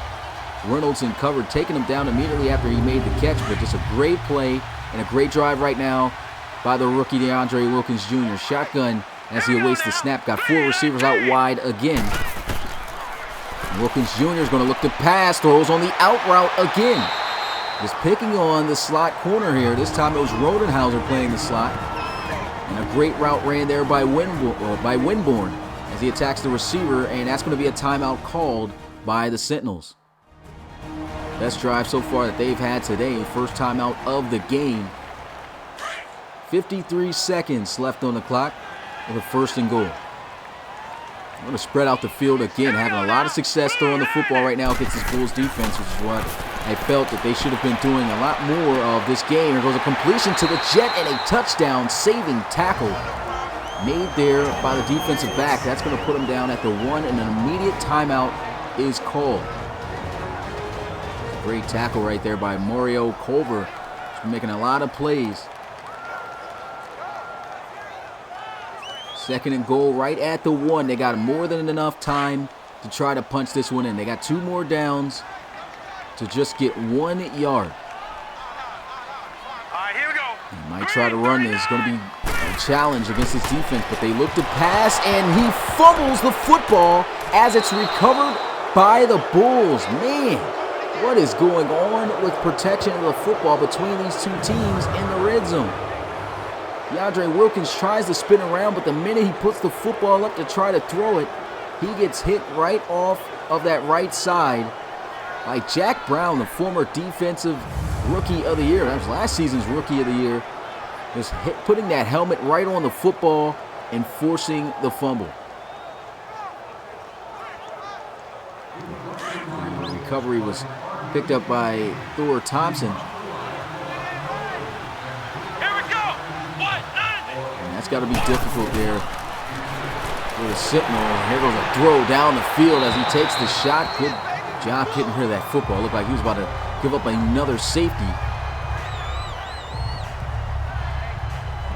Reynolds in cover, taking him down immediately after he made the catch. But just a great play and a great drive right now by the rookie DeAndre Wilkins Jr. Shotgun as he awaits the snap. Got 4 receivers out wide again. Wilkins Jr. is going to look to pass. Throws on the out route again. Just picking on the slot corner here. This time it was Rodenhauser playing the slot. And a great route ran there by Winborn as he attacks the receiver, and that's going to be a timeout called by the Sentinels. Best drive so far that they've had today. 1st timeout of the game. 53 seconds left on the clock with a 1st and goal. I'm going to spread out the field again, having a lot of success throwing the football right now against this Bulls defense, which is what I felt that they should have been doing a lot more of this game. Here goes a completion to the Jet and a touchdown saving tackle made there by the defensive back. That's going to put him down at the 1, and an immediate timeout is called. Great tackle right there by Mario Culver. He's been making a lot of plays. 2nd and goal right at the 1. They got more than enough time to try to punch this one in. They got 2 more downs to just get 1 yard. Here we go. They might try to run this. It's going to be a challenge against this defense, but they look to pass, and he fumbles the football as it's recovered by the Bulls. Man, what is going on with protection of the football between these 2 teams in the red zone? DeAndre Wilkins tries to spin around, but the minute he puts the football up to try to throw it, he gets hit right off of that right side by Jack Brown, the former defensive rookie of the year. That was last season's rookie of the year. Just putting that helmet right on the football and forcing the fumble. And the recovery was picked up by Thor Thompson. And that's got to be difficult there for the Sentinel. Here goes a throw down the field as he takes the shot. Good job getting rid of that football. Looked like he was about to give up another safety.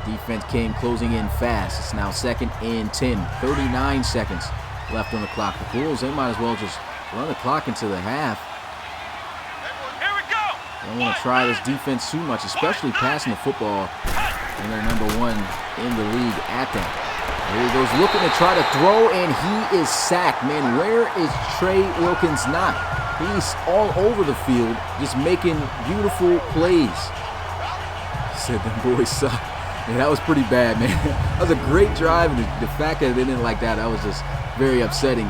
The defense came closing in fast. It's now 2nd and 10. 39 seconds left on the clock. The Bulls, they might as well just run the clock into the half. They don't want to try this defense too much, especially passing the football. And they're number 1 in the league at that. Here he goes looking to try to throw, and he is sacked. Man, where is Trey Wilkins not? He's all over the field, just making beautiful plays. Said them boys suck. Yeah, that was pretty bad, man. That was a great drive, and the fact that they didn't like that was just very upsetting.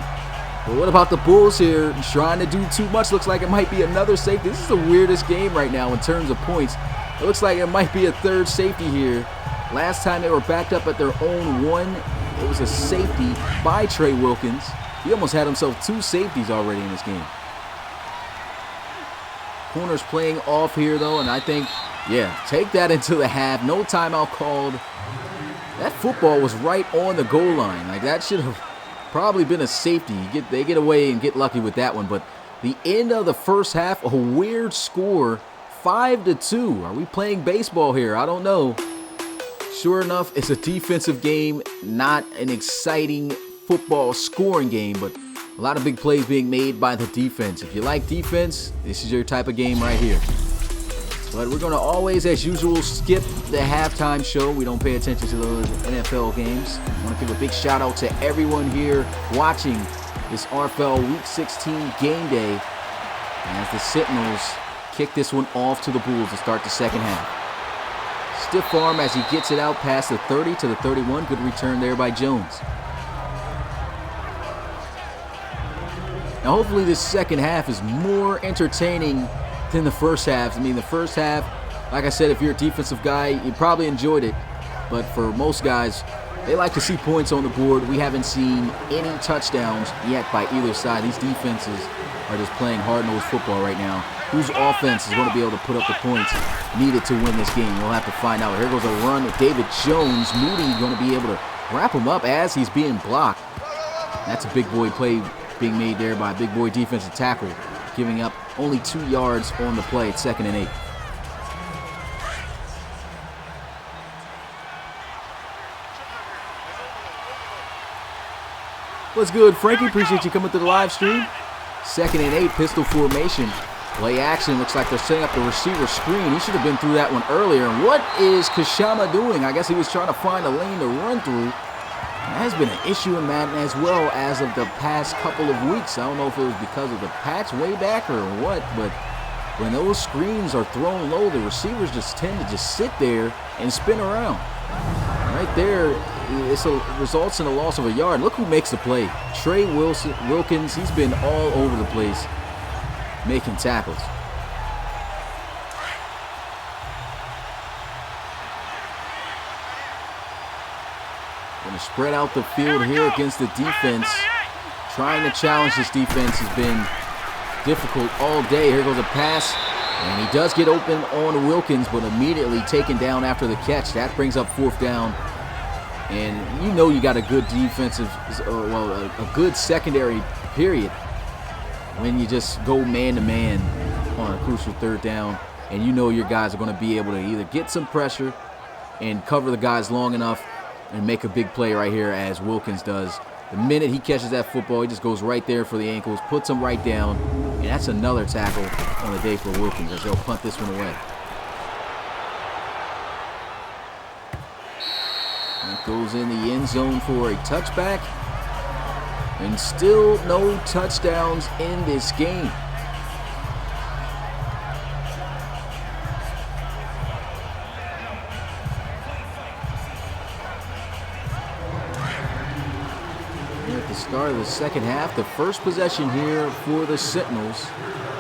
But what about the Bulls here? Trying to do too much. Looks like it might be another safety. This is the weirdest game right now in terms of points. It looks like it might be a 3rd safety here. Last time they were backed up at their own 1. It was a safety by Trey Wilkins. He almost had himself 2 safeties already in this game. Corners playing off here, though, and I think, yeah, take that into the half. No timeout called. That football was right on the goal line. Like, that should have probably been a safety. They get away and get lucky with that one. But the end of the first half, a weird score, 5-2. Are we playing baseball here? I don't know. Sure enough, it's a defensive game, not an exciting football scoring game, but a lot of big plays being made by the defense. If you like defense, this is your type of game right here. But we're going to always, as usual, skip the halftime show. We don't pay attention to those NFL games. I want to give a big shout out to everyone here watching this RFL Week 16 game day as the Sentinels kick this one off to the Bulls to start the second half. Stiff arm as he gets it out past the 30 to the 31. Good return there by Jones. Now hopefully this second half is more entertaining than the first half. I mean, the first half, like I said, if you're a defensive guy, you probably enjoyed it. But for most guys, they like to see points on the board. We haven't seen any touchdowns yet by either side. These defenses are just playing hard-nosed football right now. Whose offense is going to be able to put up the points needed to win this game? We'll have to find out. Here goes a run with David Jones. Moody going to be able to wrap him up as he's being blocked. That's a big boy play being made there by a big boy defensive tackle, giving up only 2 yards on the play. It's 2nd and 8. What's good, Frankie? Appreciate you coming to the live stream. 2nd and 8, pistol formation. Play action. Looks like they're setting up the receiver screen. He should have been through that one earlier. And what is Kashama doing? I guess he was trying to find a lane to run through. That has been an issue in Madden as well as of the past couple of weeks. I don't know if it was because of the patch way back or what, but when those screens are thrown low, the receivers just tend to just sit there and spin around. Right there, it results in a loss of a yard. Look who makes the play. Trey Wilkins, he's been all over the place making tackles. Going to spread out the field here against the defense. Trying to challenge this defense has been difficult all day. Here goes a pass, and he does get open on Wilkins, but immediately taken down after the catch. That brings up 4th down. And you know you got a good defensive, a good secondary period when you just go man-to-man on a crucial 3rd down, and you know your guys are going to be able to either get some pressure and cover the guys long enough and make a big play right here as Wilkins does. The minute he catches that football, he just goes right there for the ankles, puts him right down, and that's another tackle on the day for Wilkins as they'll punt this one away. That goes in the end zone for a touchback. And still no touchdowns in this game. of the second half. The first possession here for the Sentinels.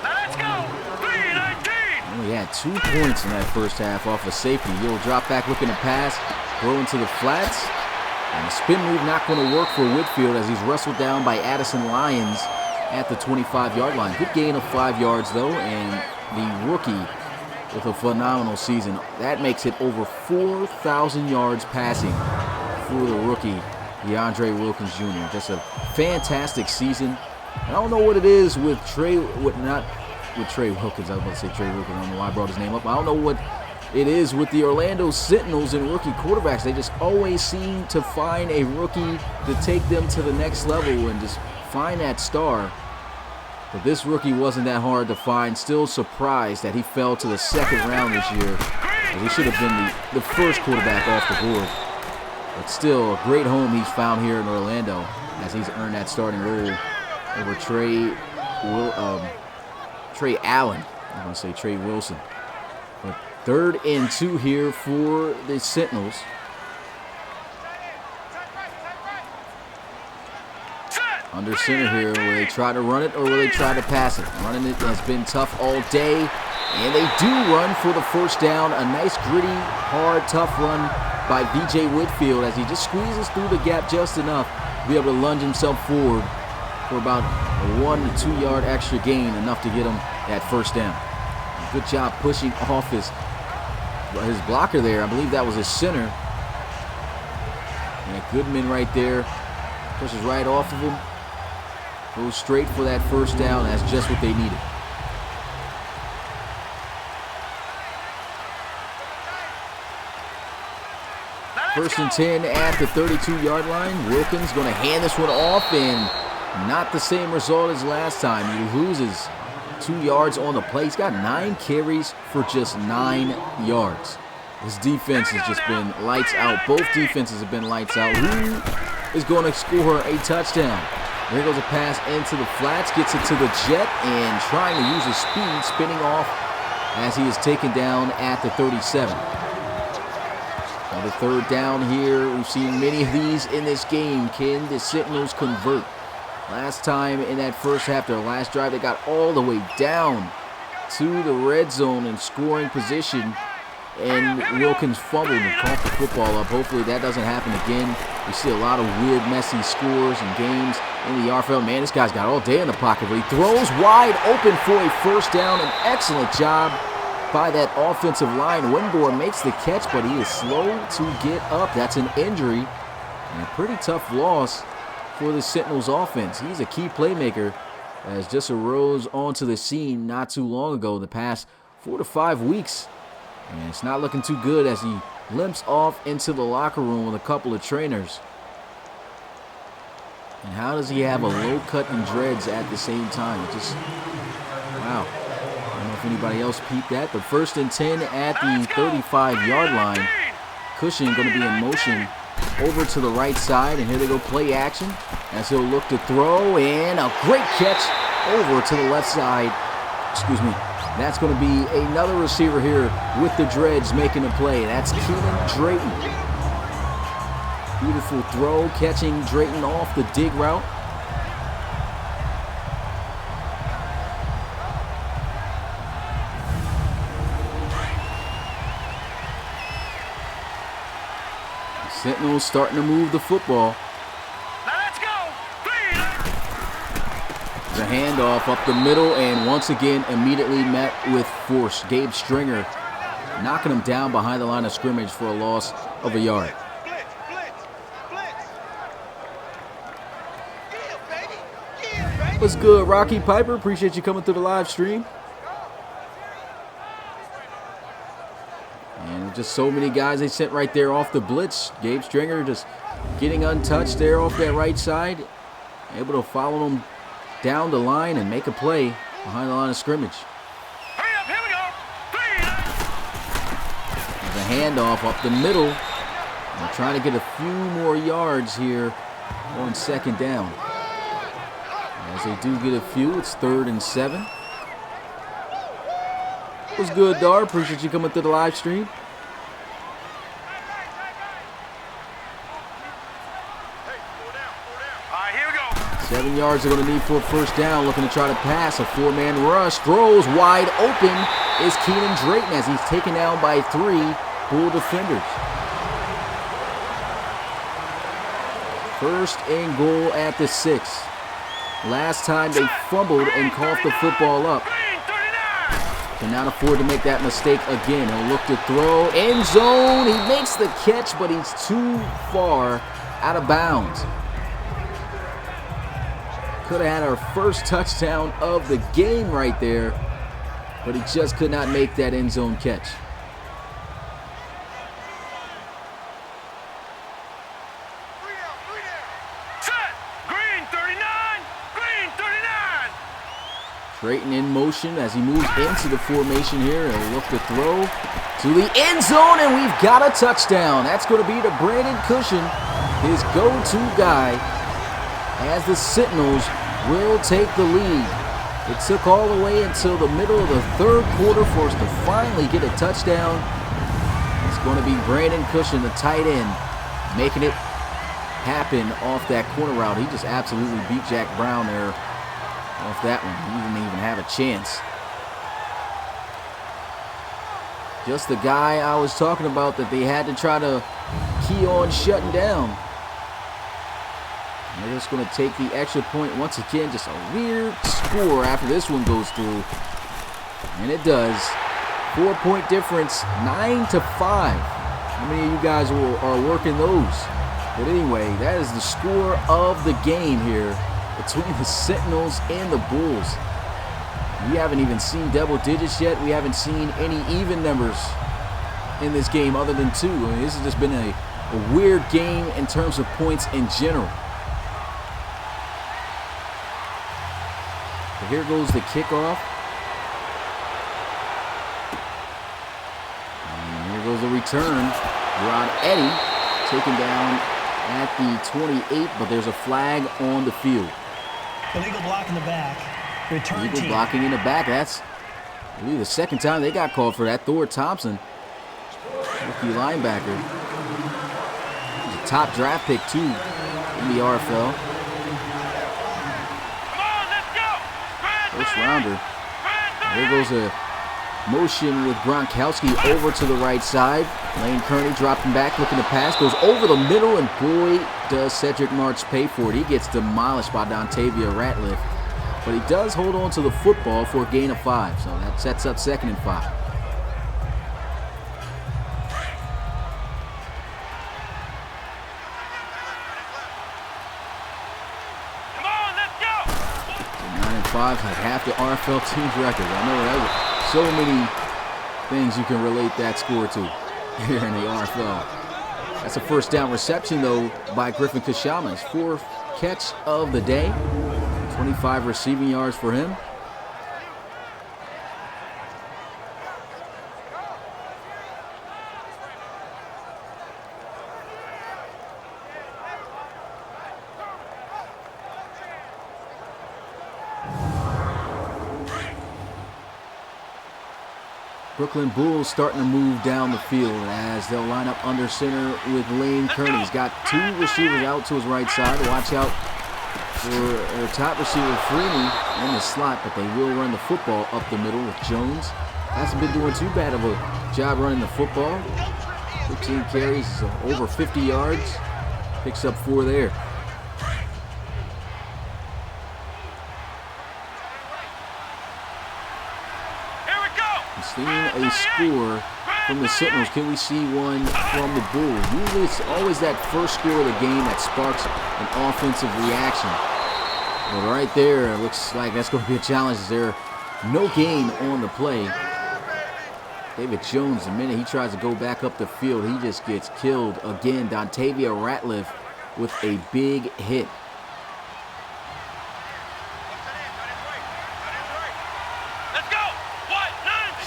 Now let's go. 3-19. Only had 2 points in that first half off of safety. He'll drop back looking to pass, throw into the flats. And the spin move not going to work for Whitfield as he's wrestled down by Addison Lyons at the 25-yard line. Good gain of 5 yards, though, and the rookie with a phenomenal season. That makes it over 4,000 yards passing for the rookie, DeAndre Wilkins Jr. Just a fantastic season. I don't know what it is with Trey Wilkins. I was about to say Trey Wilkins. I don't know why I brought his name up. I don't know what it is with the Orlando Sentinels and rookie quarterbacks. They just always seem to find a rookie to take them to the next level and just find that star. But this rookie wasn't that hard to find. Still surprised that he fell to the second round this year, as he should have been the first quarterback off the board. But still, a great home he's found here in Orlando as he's earned that starting role over Trey Allen. I'm going to say Trey Wilson. But 3rd and 2 here for the Sentinels. Under center here, will they try to run it or will they try to pass it? Running it has been tough all day, and they do run for the first down. A nice, gritty, hard, tough run by V.J. Whitfield as he just squeezes through the gap just enough to be able to lunge himself forward for about a 1 to 2 yard extra gain, enough to get him that first down. Good job pushing off his blocker there. I believe that was his center. And Goodman right there pushes right off of him. Goes straight for that first down. That's just what they needed. First and 10 at the 32-yard line. Wilkins going to hand this one off, and not the same result as last time. He loses 2 yards on the play. He's got 9 carries for just 9 yards. His defense has just been lights out. Both defenses have been lights out. Who is going to score a touchdown? There goes a pass into the flats, gets it to the jet, and trying to use his speed, spinning off as he is taken down at the 37. Another 3rd down here. We've seen many of these in this game. Can the Sentinels convert? Last time in that first half, their last drive, they got all the way down to the red zone in scoring position, and Wilkins fumbled and caught the football up. Hopefully that doesn't happen again. We see a lot of weird, messy scores and games in the RFL. Man, this guy's got all day in the pocket, but he throws wide open for a first down. An excellent job by that offensive line. Winborn makes the catch, but he is slow to get up. That's an injury and a pretty tough loss for the Sentinels offense. He's a key playmaker as just arose onto the scene not too long ago, the past 4 to 5 weeks. And it's not looking too good as he limps off into the locker room with a couple of trainers. And how does he have a low cut and dreads at the same time? It just, wow. I don't know if anybody else peeped that, but 1st and 10 at the 35-yard line. Cushing going to be in motion over to the right side, and here they go, play action as he'll look to throw, and a great catch over to the left side. Excuse me. That's going to be another receiver here with the dreads making a play. That's Keenan Drayton. Beautiful throw, catching Drayton off the dig route. Sentinels starting to move the football. Now let's go. The handoff up the middle, and once again immediately met with force. Gabe Stringer knocking him down behind the line of scrimmage for a loss of a yard. What's good, Rocky Piper? Appreciate you coming through the live stream. And just so many guys they sent right there off the blitz. Gabe Stringer just getting untouched there off that right side. Able to follow him down the line and make a play behind the line of scrimmage. Hurry up, here we go. There's a handoff up the middle. And trying to get a few more yards here on 2nd down. As they do get a few, it's 3rd and 7. What's good, Dar? Appreciate you coming through the live stream. 7 yards they're going to need for a first down. Looking to try to pass. A 4-man rush. Throws wide open is Keenan Drayton as he's taken down by 3 Bull defenders. First and goal at the 6. Last time they fumbled and coughed the football up. Cannot afford to make that mistake again. He'll look to throw. End zone. He makes the catch, but he's too far out of bounds. Could have had our first touchdown of the game right there, but he just could not make that end zone catch. Drayton in motion as he moves into the formation here. He'll look to throw to the end zone, and we've got a touchdown. That's going to be to Brandon Cushion, his go-to guy, as the Sentinels will take the lead. It took all the way until the middle of the third quarter for us to finally get a touchdown. It's going to be Brandon Cushion, the tight end, making it happen off that corner route. He just absolutely beat Jack Brown there off that one. He didn't even have a chance. Just the guy I was talking about that they had to try to key on shutting down. And they're just going to take the extra point once again. Just a weird score after this one goes through. And it does. 4-point difference, 9-5. How many of you guys are working those? But anyway, that is the score of the game here between the Sentinels and the Bulls. We haven't even seen double digits yet. We haven't seen any even numbers in this game other than 2. I mean, this has just been a weird game in terms of points in general. So here goes the kickoff. And here goes the return. Rod Eddy taken down at the 28, but there's a flag on the field. Illegal block in the back. Return Illegal team. blocking in the back. That's, I believe, the second time they got called for that. Thor Thompson, rookie linebacker. He's a top draft pick, too, in the RFL. First rounder. There goes a motion with Gronkowski over to the right side. Lane Kearney dropping back, looking to pass. Goes over the middle, and boy, does Cedric March pay for it. He gets demolished by Dontavia Ratliff. But he does hold on to the football for a gain of 5. So that sets up 2nd and 5. Come on, let's go. So 9-5, like half the RFL team's record. I know that was so many things you can relate that score to here in the RFL. That's a first down reception, though, by Griffin Kashama. His 4th catch of the day. 25 receiving yards for him. Brooklyn Bulls starting to move down the field as they'll line up under center with Lane Kearney. He's got 2 receivers out to his right side. Watch out for their top receiver, Freeney, in the slot, but they will run the football up the middle with Jones. Hasn't been doing too bad of a job running the football. 15 carries, over 50 yards. Picks up 4 there. Seeing a score from the Sentinels. Can we see one from the Bulls? Usually it's always that first score of the game that sparks an offensive reaction. But right there, it looks like that's going to be a challenge. There no gain on the play. David Jones, the minute he tries to go back up the field, he just gets killed again. Dontavia Ratliff with a big hit.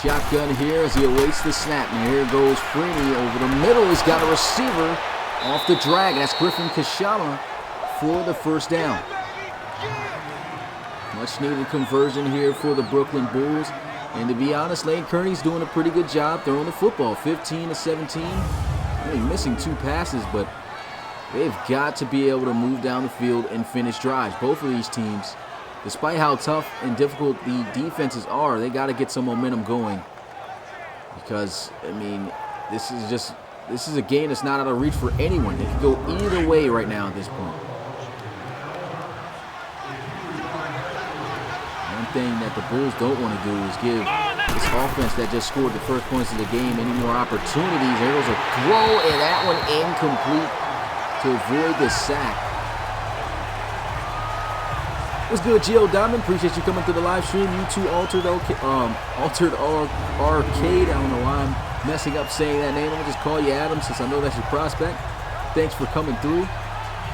Shotgun here as he awaits the snap. And here goes Freeney over the middle. He's got a receiver off the drag. That's Griffin Kashama for the first down. Much needed conversion here for the Brooklyn Bulls. And to be honest, Lane Kearney's doing a pretty good job throwing the football. 15 to 17. Only missing 2 passes, but They've got to be able to move down the field and finish drives. Both of these teams, despite how tough and difficult the defenses are, they got to get some momentum going. Because, I mean, this is a game that's not out of reach for anyone. They could go either way right now at this point. One thing that the Bulls don't want to do is give this offense that just scored the first points of the game any more opportunities. There goes a throw, and that one incomplete to avoid the sack. What's good, Gio Diamond? Appreciate you coming to the live stream. You two Altered Arcade. I don't know why I'm messing up saying that name. I'm gonna just call you Adam since I know that's your prospect. Thanks for coming through.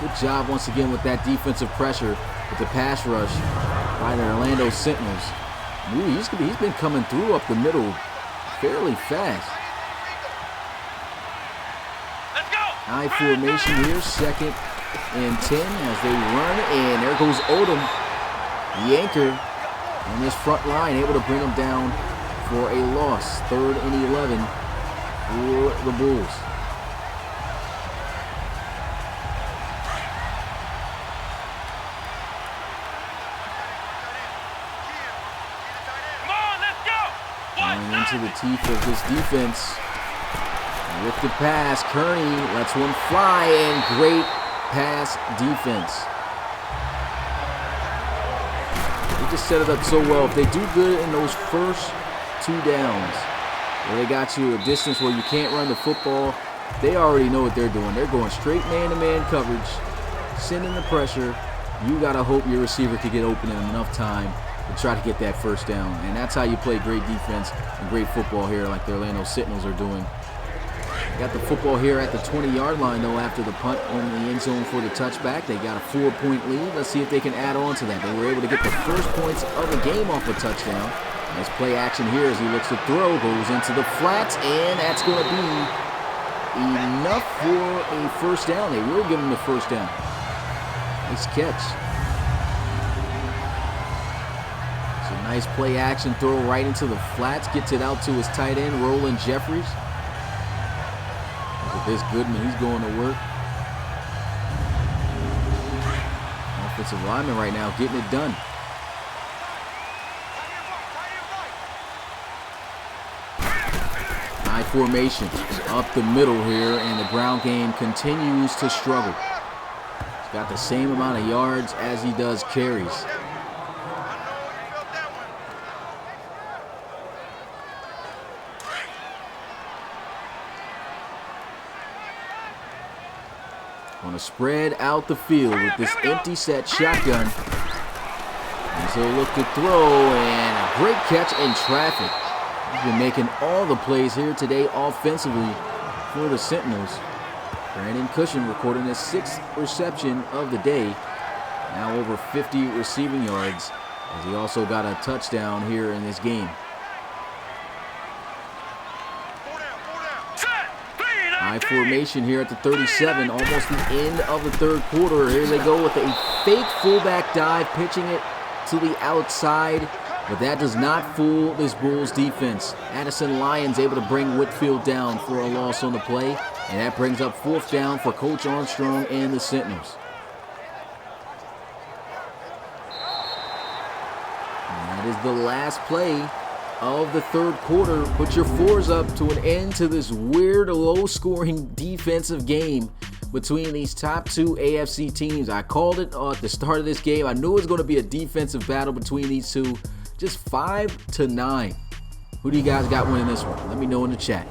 Good job once again with that defensive pressure with the pass rush by the Orlando Sentinels. Ooh, he's been coming through up the middle fairly fast. Let's go. High formation here, 2nd and 10 as they run, and there goes Odom, the anchor, on this front line, able to bring them down for a loss. 3rd and 11 for the Bulls. Come on, let's go. Going into the teeth of this defense. With the pass, Kearney lets one fly, and great pass defense. They just set it up so well. If they do good in those first 2 downs, where they got you a distance where you can't run the football, they already know what they're doing. They're going straight man-to-man coverage, sending the pressure. You got to hope your receiver could get open in enough time to try to get that first down. And that's how you play great defense and great football here like the Orlando Sentinels are doing. Got the football here at the 20-yard line, though, after the punt on the end zone for the touchback. They got a 4-point lead. Let's see if they can add on to that. They were able to get the first points of the game off a touchdown. Nice play action here as he looks to throw, goes into the flats, and that's going to be enough for a first down. They will give him the first down. Nice catch. So nice play action throw right into the flats. Gets it out to his tight end, Roland Jeffries. This Goodman, he's going to work. Offensive lineman right now getting it done. High formation up the middle here, and the ground game continues to struggle. He's got the same amount of yards as he does carries. Going to spread out the field with this empty set shotgun. And so look to throw, and a great catch in traffic. He's been making all the plays here today offensively for the Sentinels. Brandon Cushion recording his 6th reception of the day. Now over 50 receiving yards, as he also got a touchdown here in this game. High formation here at the 37, almost the end of the 3rd quarter. Here they go with a fake fullback dive, pitching it to the outside, but that does not fool this Bulls defense. Addison Lyons able to bring Whitfield down for a loss on the play, and that brings up 4th down for Coach Armstrong and the Sentinels. And that is the last play of the 3rd quarter. Put your 4s up to an end to this weird, low-scoring defensive game between these top 2 AFC teams. I called it at the start of this game. I knew it was going to be a defensive battle between these two. Just 5-9. Who do you guys got winning this one? Let me know in the chat.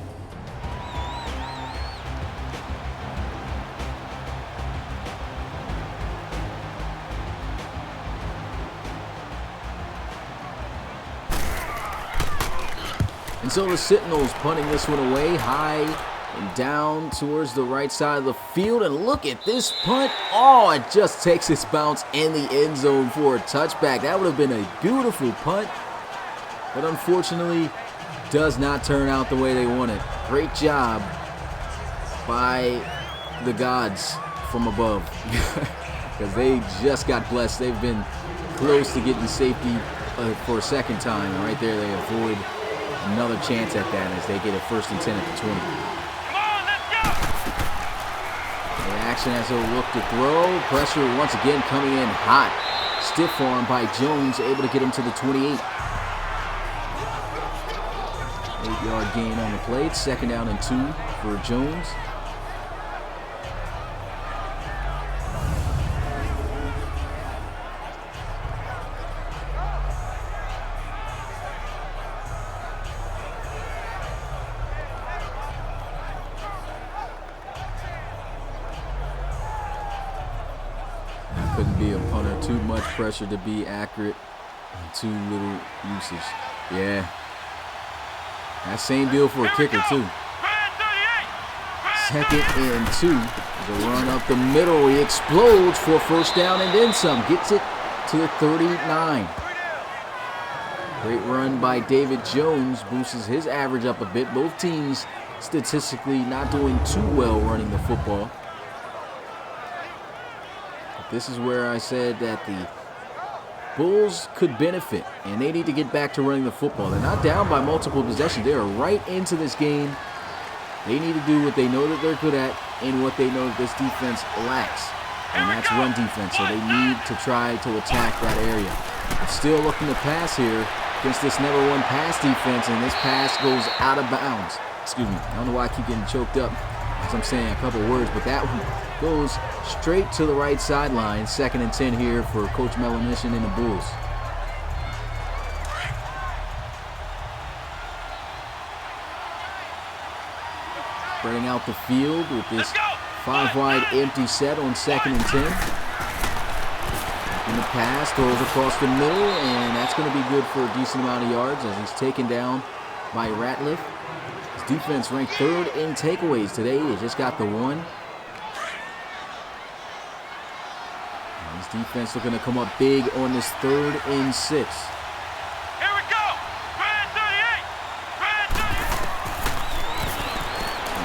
And so the Sentinels punting this one away, high and down towards the right side of the field. And look at this punt. Oh, it just takes its bounce in the end zone for a touchback. That would have been a beautiful punt, but unfortunately does not turn out the way they wanted. Great job by the gods from above, because they just got blessed. They've been close to getting safety for a 2nd time, and right there they avoid another chance at that as they get a 1st and 10 at the 20. Come on, let's go. They Jackson has a look to throw. Pressure once again coming in hot. Stiff arm by Jones, able to get him to the 28. 8-yard gain on the play. It's 2nd down and 2 for Jones. Couldn't be a punter. Too much pressure to be accurate and too little usage. Yeah. That same deal for a kicker too. 2nd and 2. The run up the middle. He explodes for 1st down and then some. Gets it to the 39. Great run by David Jones. Boosts his average up a bit. Both teams statistically not doing too well running the football. This is where I said that the Bulls could benefit, and they need to get back to running the football. They're not down by multiple possessions. They are right into this game. They need to do what they know that they're good at and what they know that this defense lacks, and that's run defense. So they need to try to attack that area. They're still looking to pass here against this number 1 pass defense, and this pass goes out of bounds. Excuse me. I don't know why I keep getting choked up as I'm saying a couple words, but that one goes straight to the right sideline. 2nd and 10 here for Coach Melanishin and the Bulls. Spreading out the field with this 5-wide empty set on 2nd and 10. In the pass, throws across the middle, and that's going to be good for a decent amount of yards as he's taken down by Ratliff. His defense ranked 3rd in takeaways today. They just got the 1. His defense looking to come up big on this 3rd and 6. Here we go. Red 38.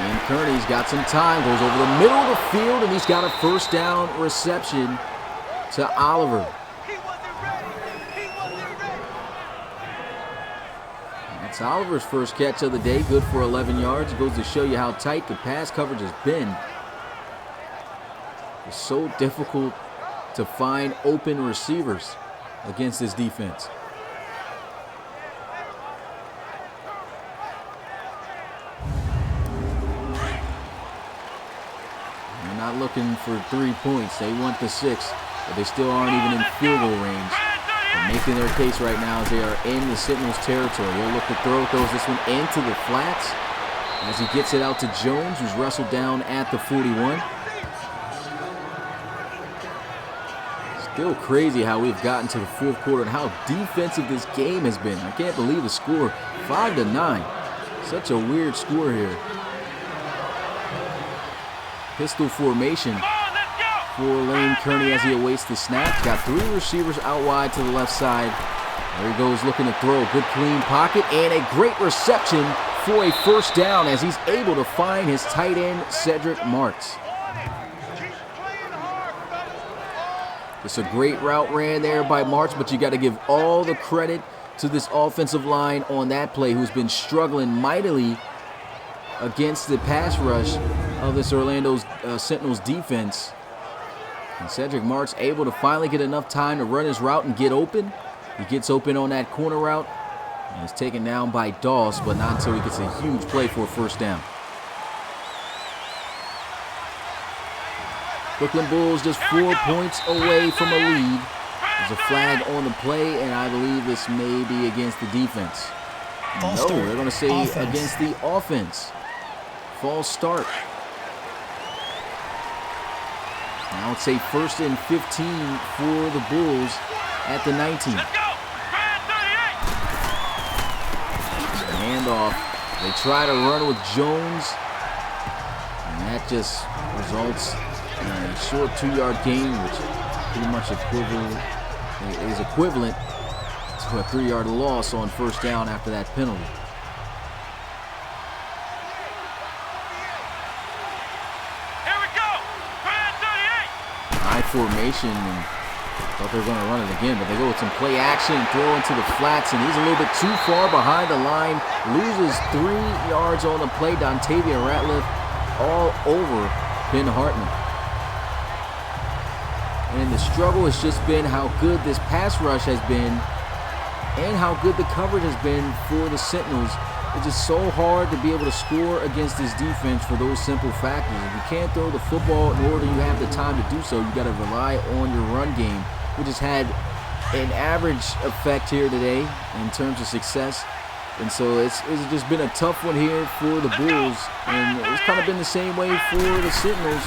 And Kearney's got some time. Goes over the middle of the field, and he's got a 1st down reception to Oliver. He wasn't ready. He wasn't ready. That's Oliver's first catch of the day. Good for 11 yards. It goes to show you how tight the pass coverage has been. It's so difficult to find open receivers against this defense. They're not looking for 3 points. They want the 6, but they still aren't even in field goal range. They're making their case right now as they are in the Sentinels territory. He'll look to throw, throws this one into the flats as he gets it out to Jones, who's wrestled down at the 41. Still crazy how we've gotten to the 4th quarter and how defensive this game has been. I can't believe the score, 5-9. Such a weird score here. Pistol formation for Lane Kearney as he awaits the snap. Got 3 receivers out wide to the left side. There he goes looking to throw. Good clean pocket and a great reception for a 1st down as he's able to find his tight end, Cedric Martz. It's a great route ran there by Martz, but you got to give all the credit to this offensive line on that play, who's been struggling mightily against the pass rush of this Orlando Sentinels defense. And Cedric Martz able to finally get enough time to run his route and get open. He gets open on that corner route and is taken down by Doss, but not until he gets a huge play for a 1st down. Brooklyn Bulls just 4 points away from a lead. There's a flag on the play, and I believe this may be against the defense. No, they're going to say against the offense. False start. Now it's a 1st and 15 for the Bulls at the 19. Handoff. They try to run with Jones, and that just results in a short 2-yard gain, which pretty much is equivalent to a 3-yard loss on 1st down after that penalty. Here we go. Red 38. High formation, and thought they were going to run it again, but they go with some play action and throw into the flats, and he's a little bit too far behind the line. Loses 3 yards on the play. Dontavian Ratliff all over Ben Hartman. And the struggle has just been how good this pass rush has been and how good the coverage has been for the Sentinels. It's just so hard to be able to score against this defense for those simple factors. If you can't throw the football, nor do you have the time to do so, you got to rely on your run game, which has had an average effect here today in terms of success. And so it's just been a tough one here for the Bulls, and it's kind of been the same way for the Sentinels,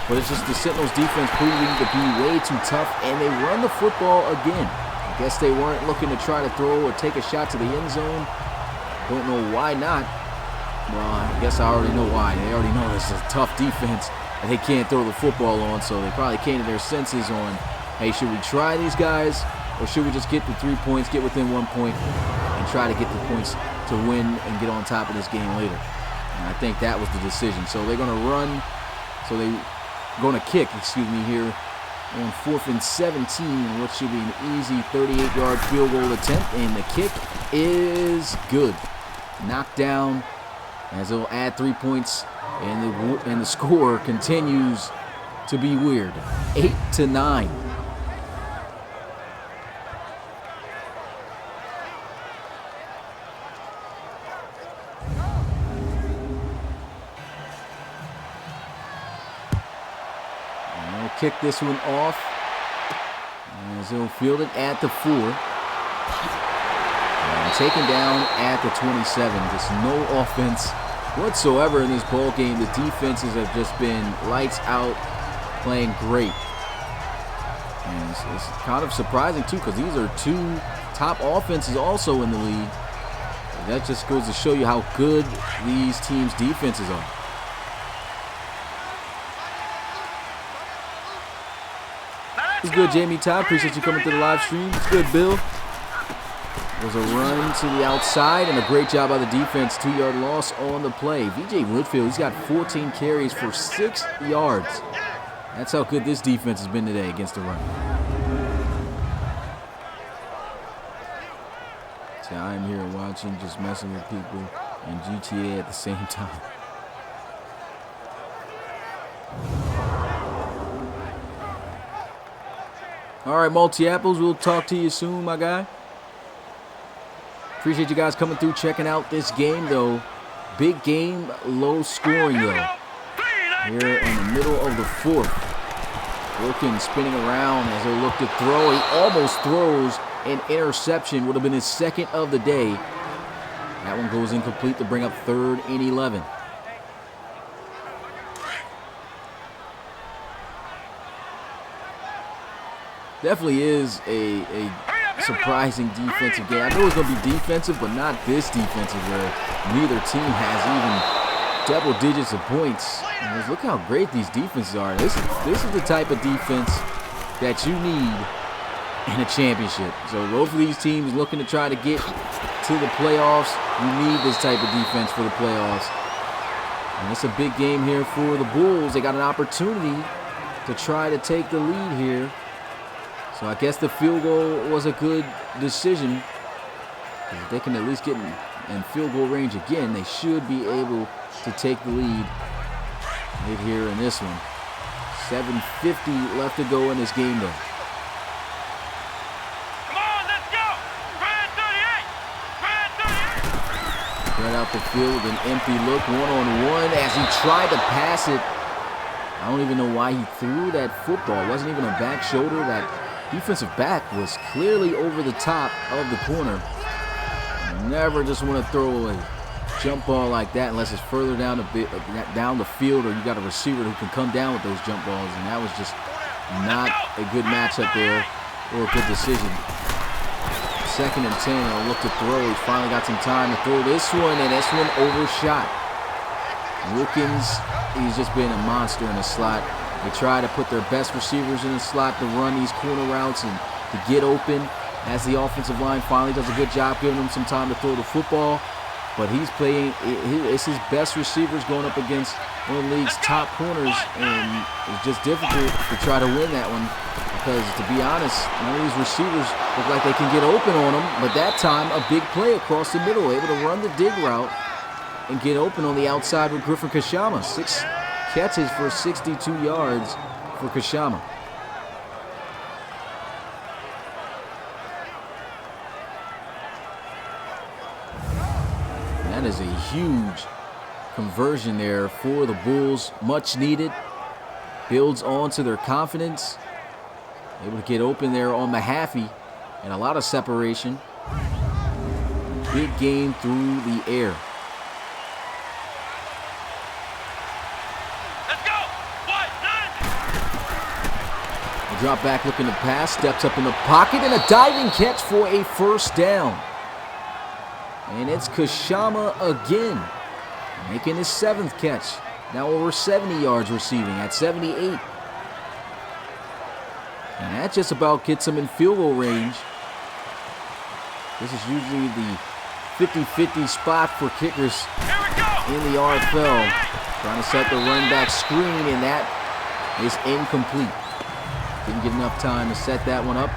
but it's just the Sentinels defense proving to be way too tough, and they run the football again. I guess they weren't looking to try to throw or take a shot to the end zone. Don't know why not. Well, I guess I already know why. They already know this is a tough defense and they can't throw the football on, so they probably came to their senses on, hey, should we try these guys, or should we just get the 3 points, get within 1 point, and try to get the points to win and get on top of this game later? And I think that was the decision. So they're going to run, so they're going to kick, here, on 4th and 17, what should be an easy 38-yard field goal attempt, and the kick is good. Knocked down, as they'll add 3 points, and the score continues to be weird. 8-9. Kick this one off as they'll field it at the 4 and taken down at the 27. Just no offense whatsoever in this ball game. The defenses have just been lights out, playing great, and it's kind of surprising too, because these are 2 top offenses also in the league. And that just goes to show you how good these teams' defenses are. It's good, Jamie Todd. Appreciate you coming to the live stream. It's good, Bill. There's a run to the outside and a great job by the defense. 2-yard loss on the play. VJ Woodfield, he's got 14 carries for 6 yards. That's how good this defense has been today against the run. So I am here watching, just messing with people and GTA at the same time. All right, Multi-Apples, we'll talk to you soon, my guy. Appreciate you guys coming through, checking out this game, though. Big game, low scoring, though. Here in the middle of the 4th. Wilkins spinning around as they look to throw. He almost throws an interception. Would have been his 2nd of the day. That one goes incomplete to bring up 3rd and 11. Definitely is a surprising defensive game. I know it's going to be defensive, but not this defensive where neither team has even double digits of points. And look how great these defenses are. This is the type of defense that you need in a championship. So both of these teams looking to try to get to the playoffs. You need this type of defense for the playoffs. And it's a big game here for the Bulls. They got an opportunity to try to take the lead here. So I guess the field goal was a good decision. If they can at least get in field goal range again, they should be able to take the lead right here in this one. 7:50 left to go in this game, though. Come on, let's go! Red 38! Red 38! Right out the field with an empty look, one-on-one as he tried to pass it. I don't even know why he threw that football. It wasn't even a back shoulder. That defensive back was clearly over the top of the corner. You never just want to throw a jump ball like that unless it's further down the field, or you got a receiver who can come down with those jump balls, and that was just not a good matchup there or a good decision. 2nd and 10, he'll look to throw. He's finally got some time to throw this one, and this one overshot. Wilkins, he's just been a monster in the slot. They try to put their best receivers in the slot to run these corner routes and to get open, as the offensive line finally does a good job giving him some time to throw the football. But he's playing, it's his best receivers going up against one of the league's top corners, and it's just difficult to try to win that one because, to be honest, none of these receivers look like they can get open on them. But that time, a big play across the middle, able to run the dig route and get open on the outside with Griffin Kashama. 6 catches for 62 yards for Kashama. That is a huge conversion there for the Bulls. Much needed. Builds on to their confidence. Able to get open there on Mahaffey. And a lot of separation. Big game through the air. Drop back looking to pass, steps up in the pocket, and a diving catch for a first down. And it's Kashama again, making his 7th catch. Now over 70 yards receiving at 78. And that just about gets him in field goal range. This is usually the 50-50 spot for kickers in the RFL. Trying to set the running back screen, and that is incomplete. Didn't get enough time to set that one up.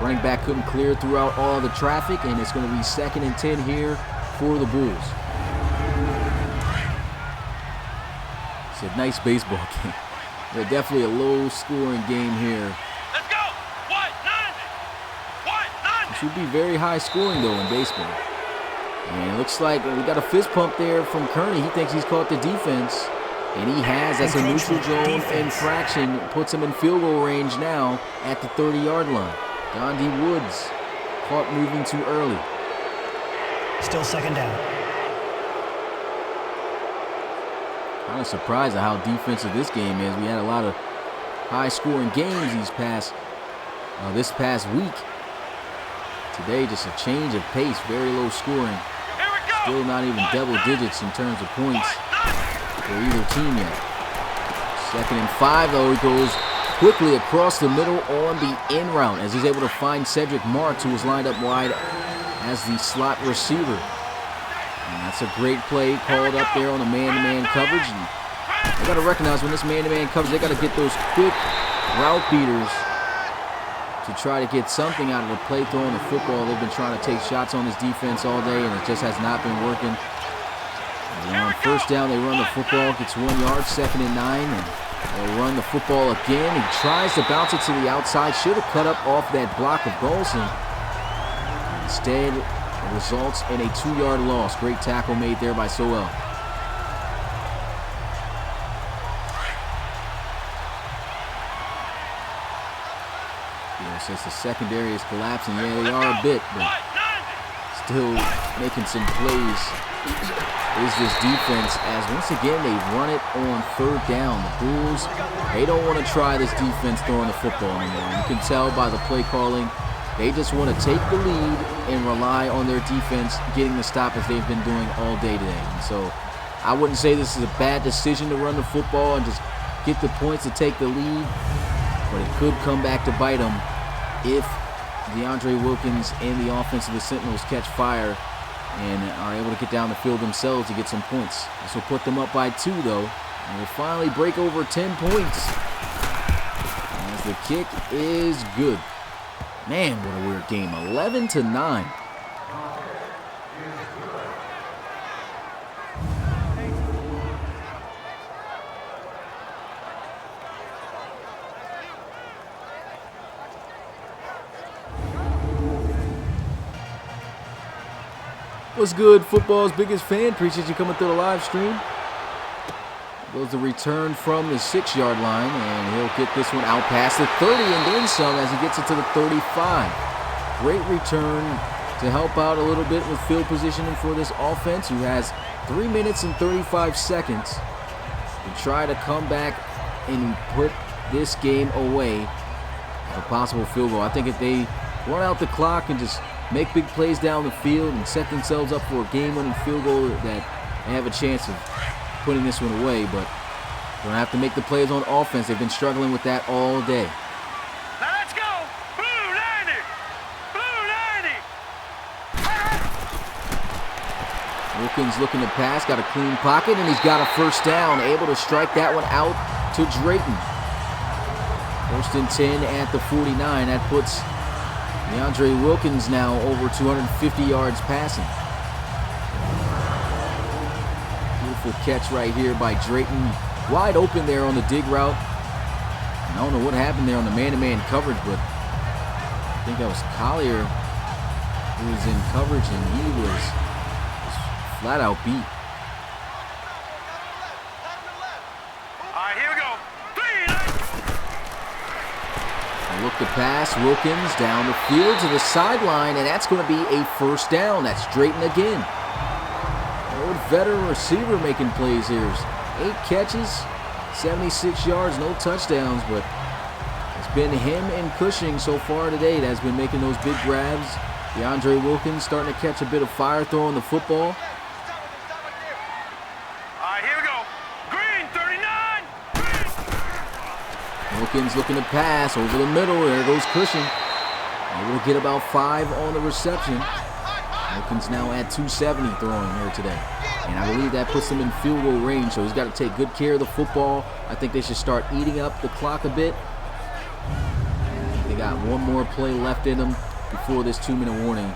Running back couldn't clear throughout all the traffic, and it's going to be 2nd and 10 here for the Bulls. It's a nice baseball game. They're definitely a low-scoring game here. Let's go! 190! It should be very high-scoring, though, in baseball. And it looks like we got a fist pump there from Kearney. He thinks he's caught the defense. And he has. That's a neutral zone infraction. Puts him in field goal range now at the 30-yard line. Gandhi Woods caught moving too early. Still 2nd down. Kind of surprised at how defensive this game is. We had a lot of high-scoring games this past week. Today, just a change of pace, very low scoring. Still not even double digits in terms of points for either team yet. 2nd and 5, though. He goes quickly across the middle on the in route as he's able to find Cedric Marks, who was lined up wide as the slot receiver. And that's a great play called up there on the man-to-man coverage. And they got to recognize when this man-to-man coverage, they got to get those quick route beaters to try to get something out of the play throwing the football. They've been trying to take shots on this defense all day, and it just has not been working. And on 1st down, they run the football, gets 1 yard, 2nd and 9, and they'll run the football again. He tries to bounce it to the outside, should have cut up off that block of Golson. Instead, it results in a 2-yard loss. Great tackle made there by Sowell. Since the secondary is collapsing, yeah, they are a bit, but still making some plays is this defense, as once again they run it on 3rd down. The Bulls, they don't want to try this defense throwing the football anymore. You can tell by the play calling, they just want to take the lead and rely on their defense getting the stop as they've been doing all day today. And so I wouldn't say this is a bad decision to run the football and just get the points to take the lead, but it could come back to bite them if DeAndre Wilkins and the offense of the Sentinels catch fire and are able to get down the field themselves to get some points. This will put them up by 2, though, and will finally break over 10 points as the kick is good. Man, what a weird game. 11-9. What's good, football's biggest fan? Appreciate you coming through the live stream. Goes the return from the 6-yard line, and he'll get this one out past the 30 and then some as he gets it to the 35. Great return to help out a little bit with field positioning for this offense, who has 3 minutes and 35 seconds to try to come back and put this game away with a possible field goal. I think if they run out the clock and just make big plays down the field and set themselves up for a game-winning field goal, that they have a chance of putting this one away, but they're going to have to make the plays on offense. They've been struggling with that all day. Now let's go! Blue 90! Blue 90! Wilkins looking to pass, got a clean pocket, and he's got a first down, able to strike that one out to Drayton. 1st and 10 at the 49. That puts DeAndre Wilkins now over 250 yards passing. Beautiful catch right here by Drayton. Wide open there on the dig route. I don't know what happened there on the man-to-man coverage, but I think that was Collier who was in coverage, and he was flat out beat. All right, here we go. 3. Look to pass, Wilkins down the field to the sideline, and that's going to be a first down. That's Drayton again. Old veteran receiver making plays here. 8 catches, 76 yards, no touchdowns, but it's been him and Cushing so far today that's been making those big grabs. DeAndre Wilkins starting to catch a bit of fire throwing the football. All right, here we go. Green, 39. Wilkins looking to pass over the middle. There goes Cushing. Able to get about 5 on the reception. Wilkins now at 270 throwing here today. And I believe that puts him in field goal range, so he's got to take good care of the football. I think they should start eating up the clock a bit. They got one more play left in them before this 2-minute warning.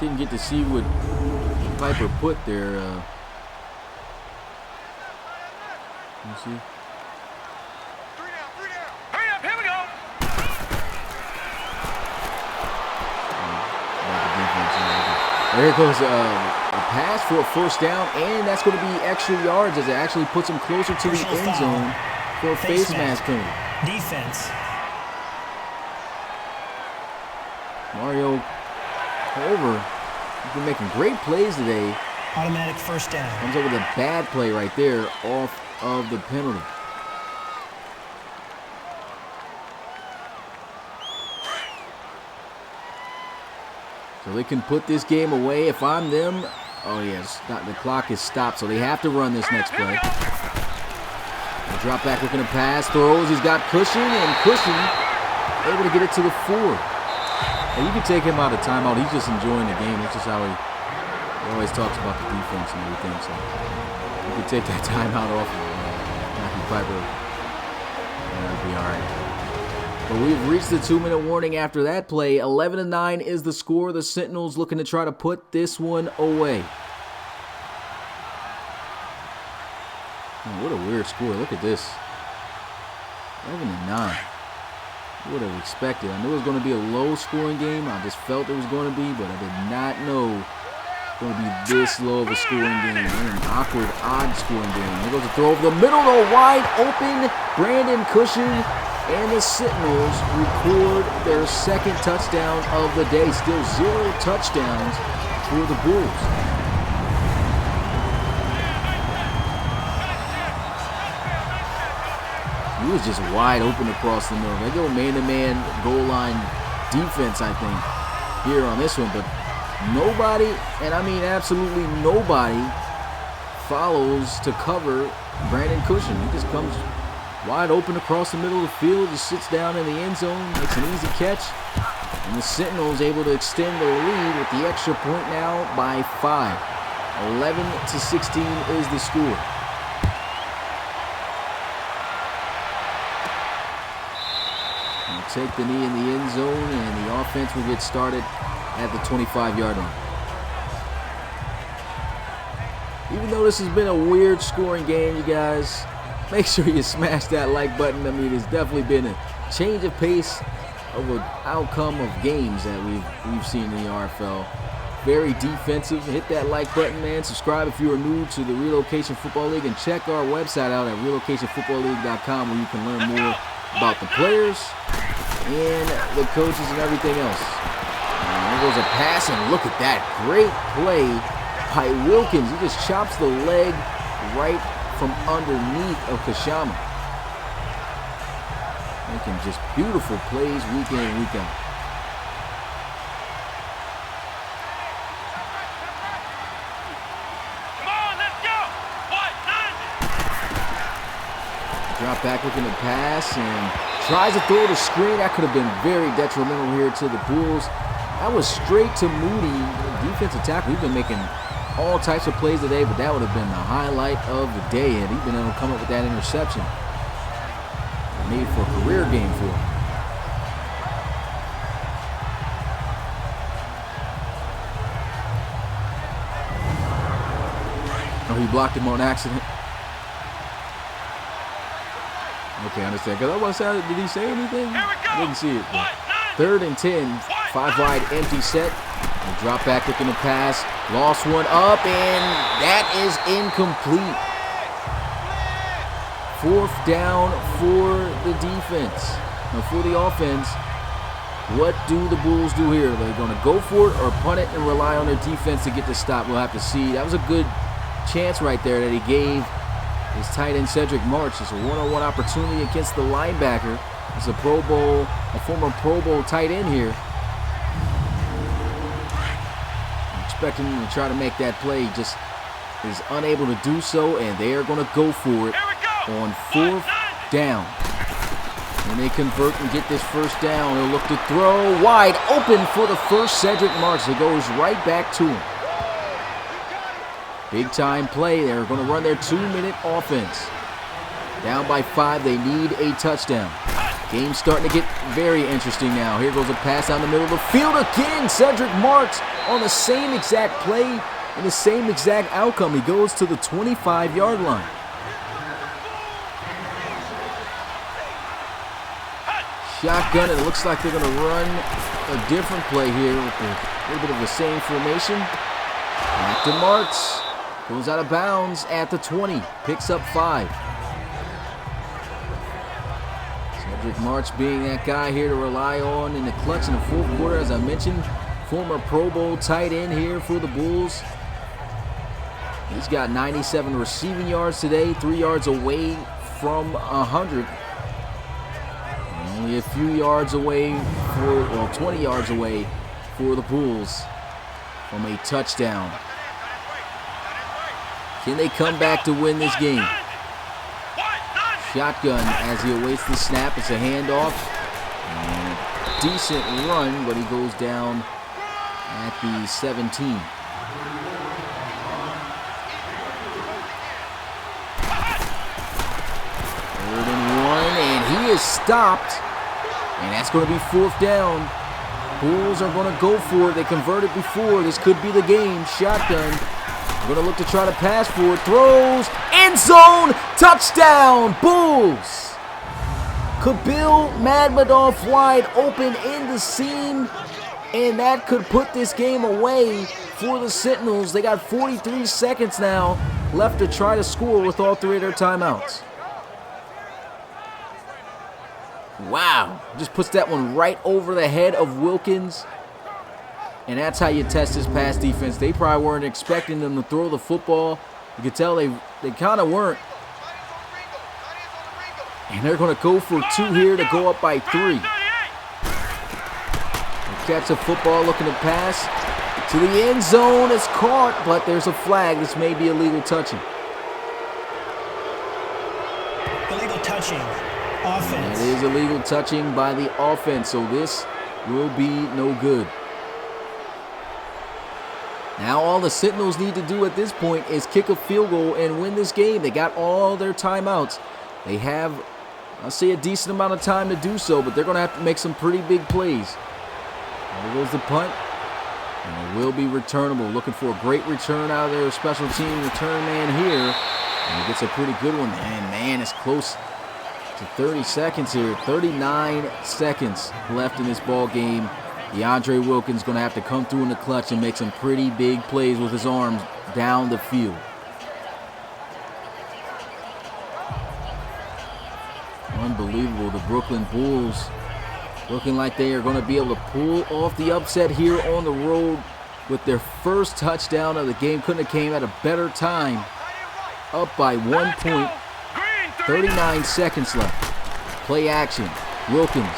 Didn't get to see what Piper put there. Let me see. Hurry up, here we go. There goes a pass for a first down, and that's going to be extra yards as it actually puts him closer to the end zone for a face mask penalty. Defense. Mario Culver has been making great plays today. Automatic first down. Comes up with a bad play right there off of the penalty. So they can put this game away. If I'm them, oh yes, the clock is stopped, so they have to run this next play. The drop back looking to pass, throws, he's got Cushing, and Cushing able to get it to the 4. And you can take him out of timeout, he's just enjoying the game. That's just how he always talks about the defense and everything, so you can take that timeout off of Matthew Piper, and it'll be all right. But we've reached the 2-minute warning after that play. 11-9 is the score. The Sentinels looking to try to put this one away. Man, what a weird score. Look at this. 11-9. I would have expected. I knew it was going to be a low-scoring game. I just felt it was going to be, but I did not know it was going to be this low of a scoring game. An awkward, odd scoring game. There goes a throw over the middle, though, wide open. Brandon Cushing. And the Sentinels record their second touchdown of the day. Still 0 touchdowns for the Bulls. He was just wide open across the middle. They go man-to-man goal line defense, I think, here on this one. But nobody, and I mean absolutely nobody, follows to cover Brandon Cushing. He just comes wide open across the middle of the field, just sits down in the end zone, makes an easy catch, and the Sentinels able to extend the lead with the extra point now by 5. 11-16 is the score. They'll take the knee in the end zone, and the offense will get started at the 25-yard line. Even though this has been a weird scoring game, you guys, make sure you smash that like button. I mean, it's definitely been a change of pace of an outcome of games that we've seen in the RFL. Very defensive. Hit that like button, man. Subscribe if you are new to the Relocation Football League, and check our website out at relocationfootballleague.com where you can learn more about the players and the coaches and everything else. And there goes a pass, and look at that great play by Wilkins. He just chops the leg right from underneath of Kashama. Making just beautiful plays week in and week out. Come on, let's go. What? 9. Drop back looking to pass and tries to throw the screen. That could have been very detrimental here to the Bulls. That was straight to Moody. Defensive tackle. We've been making all types of plays today, but that would have been the highlight of the day, and he's been able to come up with that interception. Made for a career game for him. Oh, he blocked him on accident. Okay, I understand. Because I was saying, did he say anything? Here we go. I didn't see it. What? 9. 3rd and 10. 5 wide empty set. And drop back looking to pass. Lost one up, and that is incomplete. 4th down for the defense. Now for the offense, what do the Bulls do here? Are they going to go for it or punt it and rely on their defense to get the stop? We'll have to see. That was a good chance right there that he gave his tight end Cedric March. It's a one-on-one opportunity against the linebacker. It's a former Pro Bowl tight end here. Expecting him to try to make that play, just is unable to do so, and they are going to go for it on 4th down. When they convert and get this 1st down, they'll look to throw wide open for the first Cedric March. It goes right back to him. Big time play. They're going to run their 2-minute offense. Down by 5, they need a touchdown. Game's starting to get very interesting now. Here goes a pass down the middle of the field again. Cedric Marks on the same exact play and the same exact outcome. He goes to the 25-yard line. Shotgun, and it looks like they're going to run a different play here with a little bit of the same formation. Back to Marks. Goes out of bounds at the 20. Picks up 5. Cedric March being that guy here to rely on in the clutch in the 4th quarter. As I mentioned, former Pro Bowl tight end here for the Bulls. He's got 97 receiving yards today, 3 yards away from 100. Only a few yards away, 20 yards away for the Bulls from a touchdown. Can they come back to win this game? Shotgun as he awaits the snap. It's a handoff. And a decent run, but he goes down at the 17. 3rd and 1, and he is stopped. And that's going to be 4th down. Bulls are going to go for it. They converted before. This could be the game. Shotgun. Going to look to try to pass for it. Throws. End zone. Touchdown. Bulls. Kabil Madmadov wide open in the seam. And that could put this game away for the Sentinels. They got 43 seconds now left to try to score with all 3 of their timeouts. Wow. Just puts that one right over the head of Wilkins. And that's how you test this pass defense. They probably weren't expecting them to throw the football. You could tell they kind of weren't. And they're going to go for 2 here to go up by 3. They catch a football looking to pass to the end zone. It's caught, but there's a flag. This may be illegal touching. Illegal touching. Offense. It is illegal touching by the offense, so this will be no good. Now all the Sentinels need to do at this point is kick a field goal and win this game. They got all their timeouts. They have, I'll say, a decent amount of time to do so, but they're going to have to make some pretty big plays. There goes the punt, and it will be returnable. Looking for a great return out of their special team return man here. And he gets a pretty good one. And man, it's close to 30 seconds here. 39 seconds left in this ball game. DeAndre Wilkins going to have to come through in the clutch and make some pretty big plays with his arms down the field. Unbelievable. The Brooklyn Bulls looking like they are going to be able to pull off the upset here on the road with their first touchdown of the game. Couldn't have came at a better time. Up by 1 point. 39 seconds left. Play action. Wilkins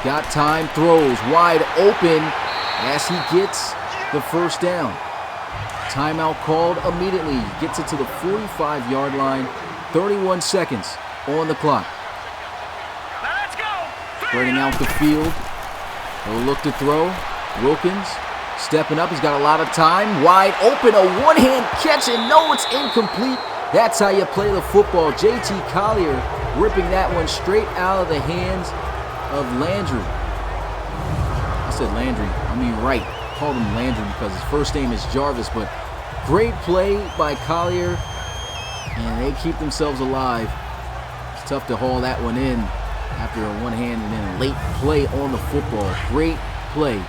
got time, throws wide open as he gets the 1st down. Timeout called immediately. Gets it to the 45-yard line. 31 seconds on the clock. Spreading out the field. He'll look to throw. Wilkins stepping up. He's got a lot of time. Wide open. A one-hand catch, and no, it's incomplete. That's how you play the football. J.T. Collier ripping that one straight out of the hands of Landry. I said Landry. I mean Wright. I called him Landry because his first name is Jarvis, but great play by Collier, and they keep themselves alive. It's tough to haul that one in. after a one-handed and late play on the football. Great play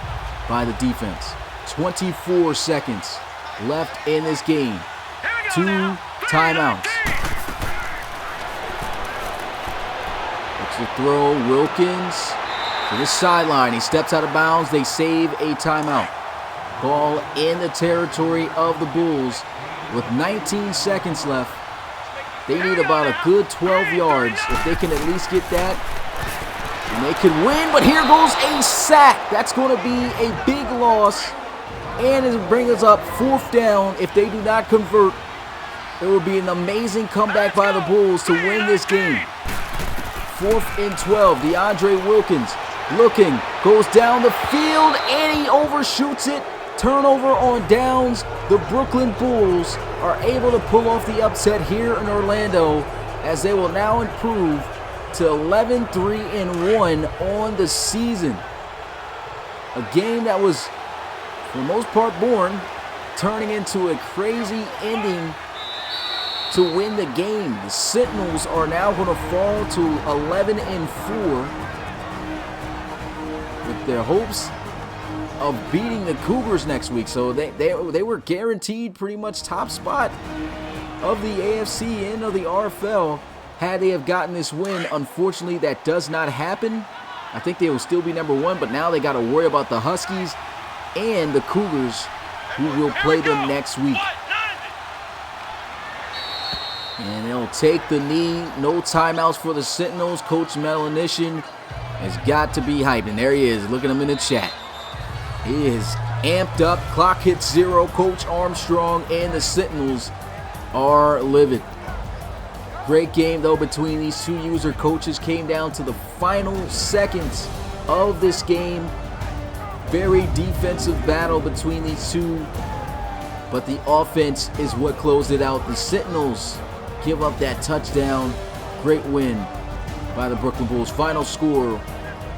by the defense. 24 seconds left in this game. 2 timeouts. Looks to throw. Wilkins to the sideline. He steps out of bounds. They save a timeout. Ball in the territory of the Bulls with 19 seconds left. They need about a good 12 yards. If they can at least get that, and they could win. But here goes a sack. That's going to be a big loss. And it brings us up 4th down. If they do not convert, it will be an amazing comeback by the Bulls to win this game. 4th and 12. DeAndre Wilkins looking, goes down the field, and he overshoots it. Turnover on downs. The Brooklyn Bulls are able to pull off the upset here in Orlando as they will now improve to 11-3-1 on the season. A game that was, for the most part, boring, turning into a crazy ending to win the game. The Sentinels are now going to fall to 11-4 with their hopes of beating the Cougars next week. So they were guaranteed pretty much top spot of the AFC and of the RFL had they have gotten this win. Unfortunately, that does not happen. I think they will still be number 1, but now they got to worry about the Huskies and the Cougars, who will play them next week. And they'll take the knee. No timeouts for the Sentinels. Coach Melanishin has got to be hyped. And there he is. Look at him in the chat. He is amped up. Clock hits 0. Coach Armstrong and the Sentinels are livid. Great game, though, between these two user coaches. Came down to the final seconds of this game. Very defensive battle between these two. But the offense is what closed it out. The Sentinels give up that touchdown. Great win by the Brooklyn Bulls. Final score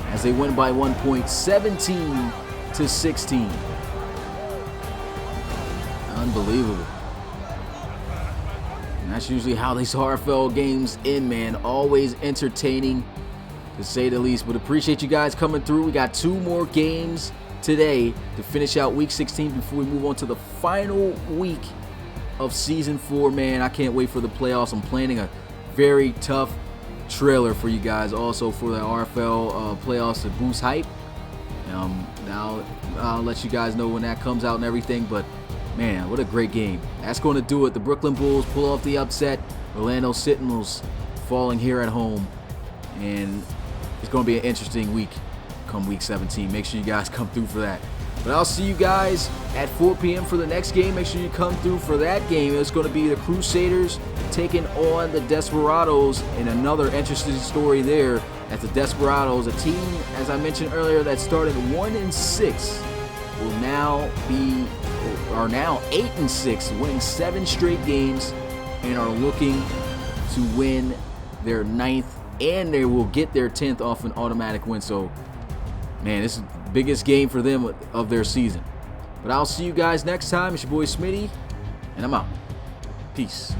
as they win by 1 point, 17-16. Unbelievable. And that's usually how these RFL games end, man. Always entertaining, to say the least. But appreciate you guys coming through. We got 2 more games today to finish out week 16 before we move on to the final week of season 4. Man, I can't wait for the playoffs. I'm planning a very tough trailer for you guys also for the RFL playoffs to boost hype. Now I'll let you guys know when that comes out and everything, but man, what a great game. That's going to do it. The Brooklyn Bulls pull off the upset. Orlando Sentinels falling here at home, and it's going to be an interesting week come week 17. Make sure you guys come through for that. But I'll see you guys at 4 p.m. for the next game. Make sure you come through for that game. It's going to be the Crusaders taking on the Desperados, and another interesting story there at the Desperados, a team, as I mentioned earlier, that started 1-6, are now 8-6, winning 7 straight games, and are looking to win their 9th, and they will get their 10th off an automatic win. So, man, this is the biggest game for them of their season. But I'll see you guys next time. It's your boy Smitty, and I'm out. Peace.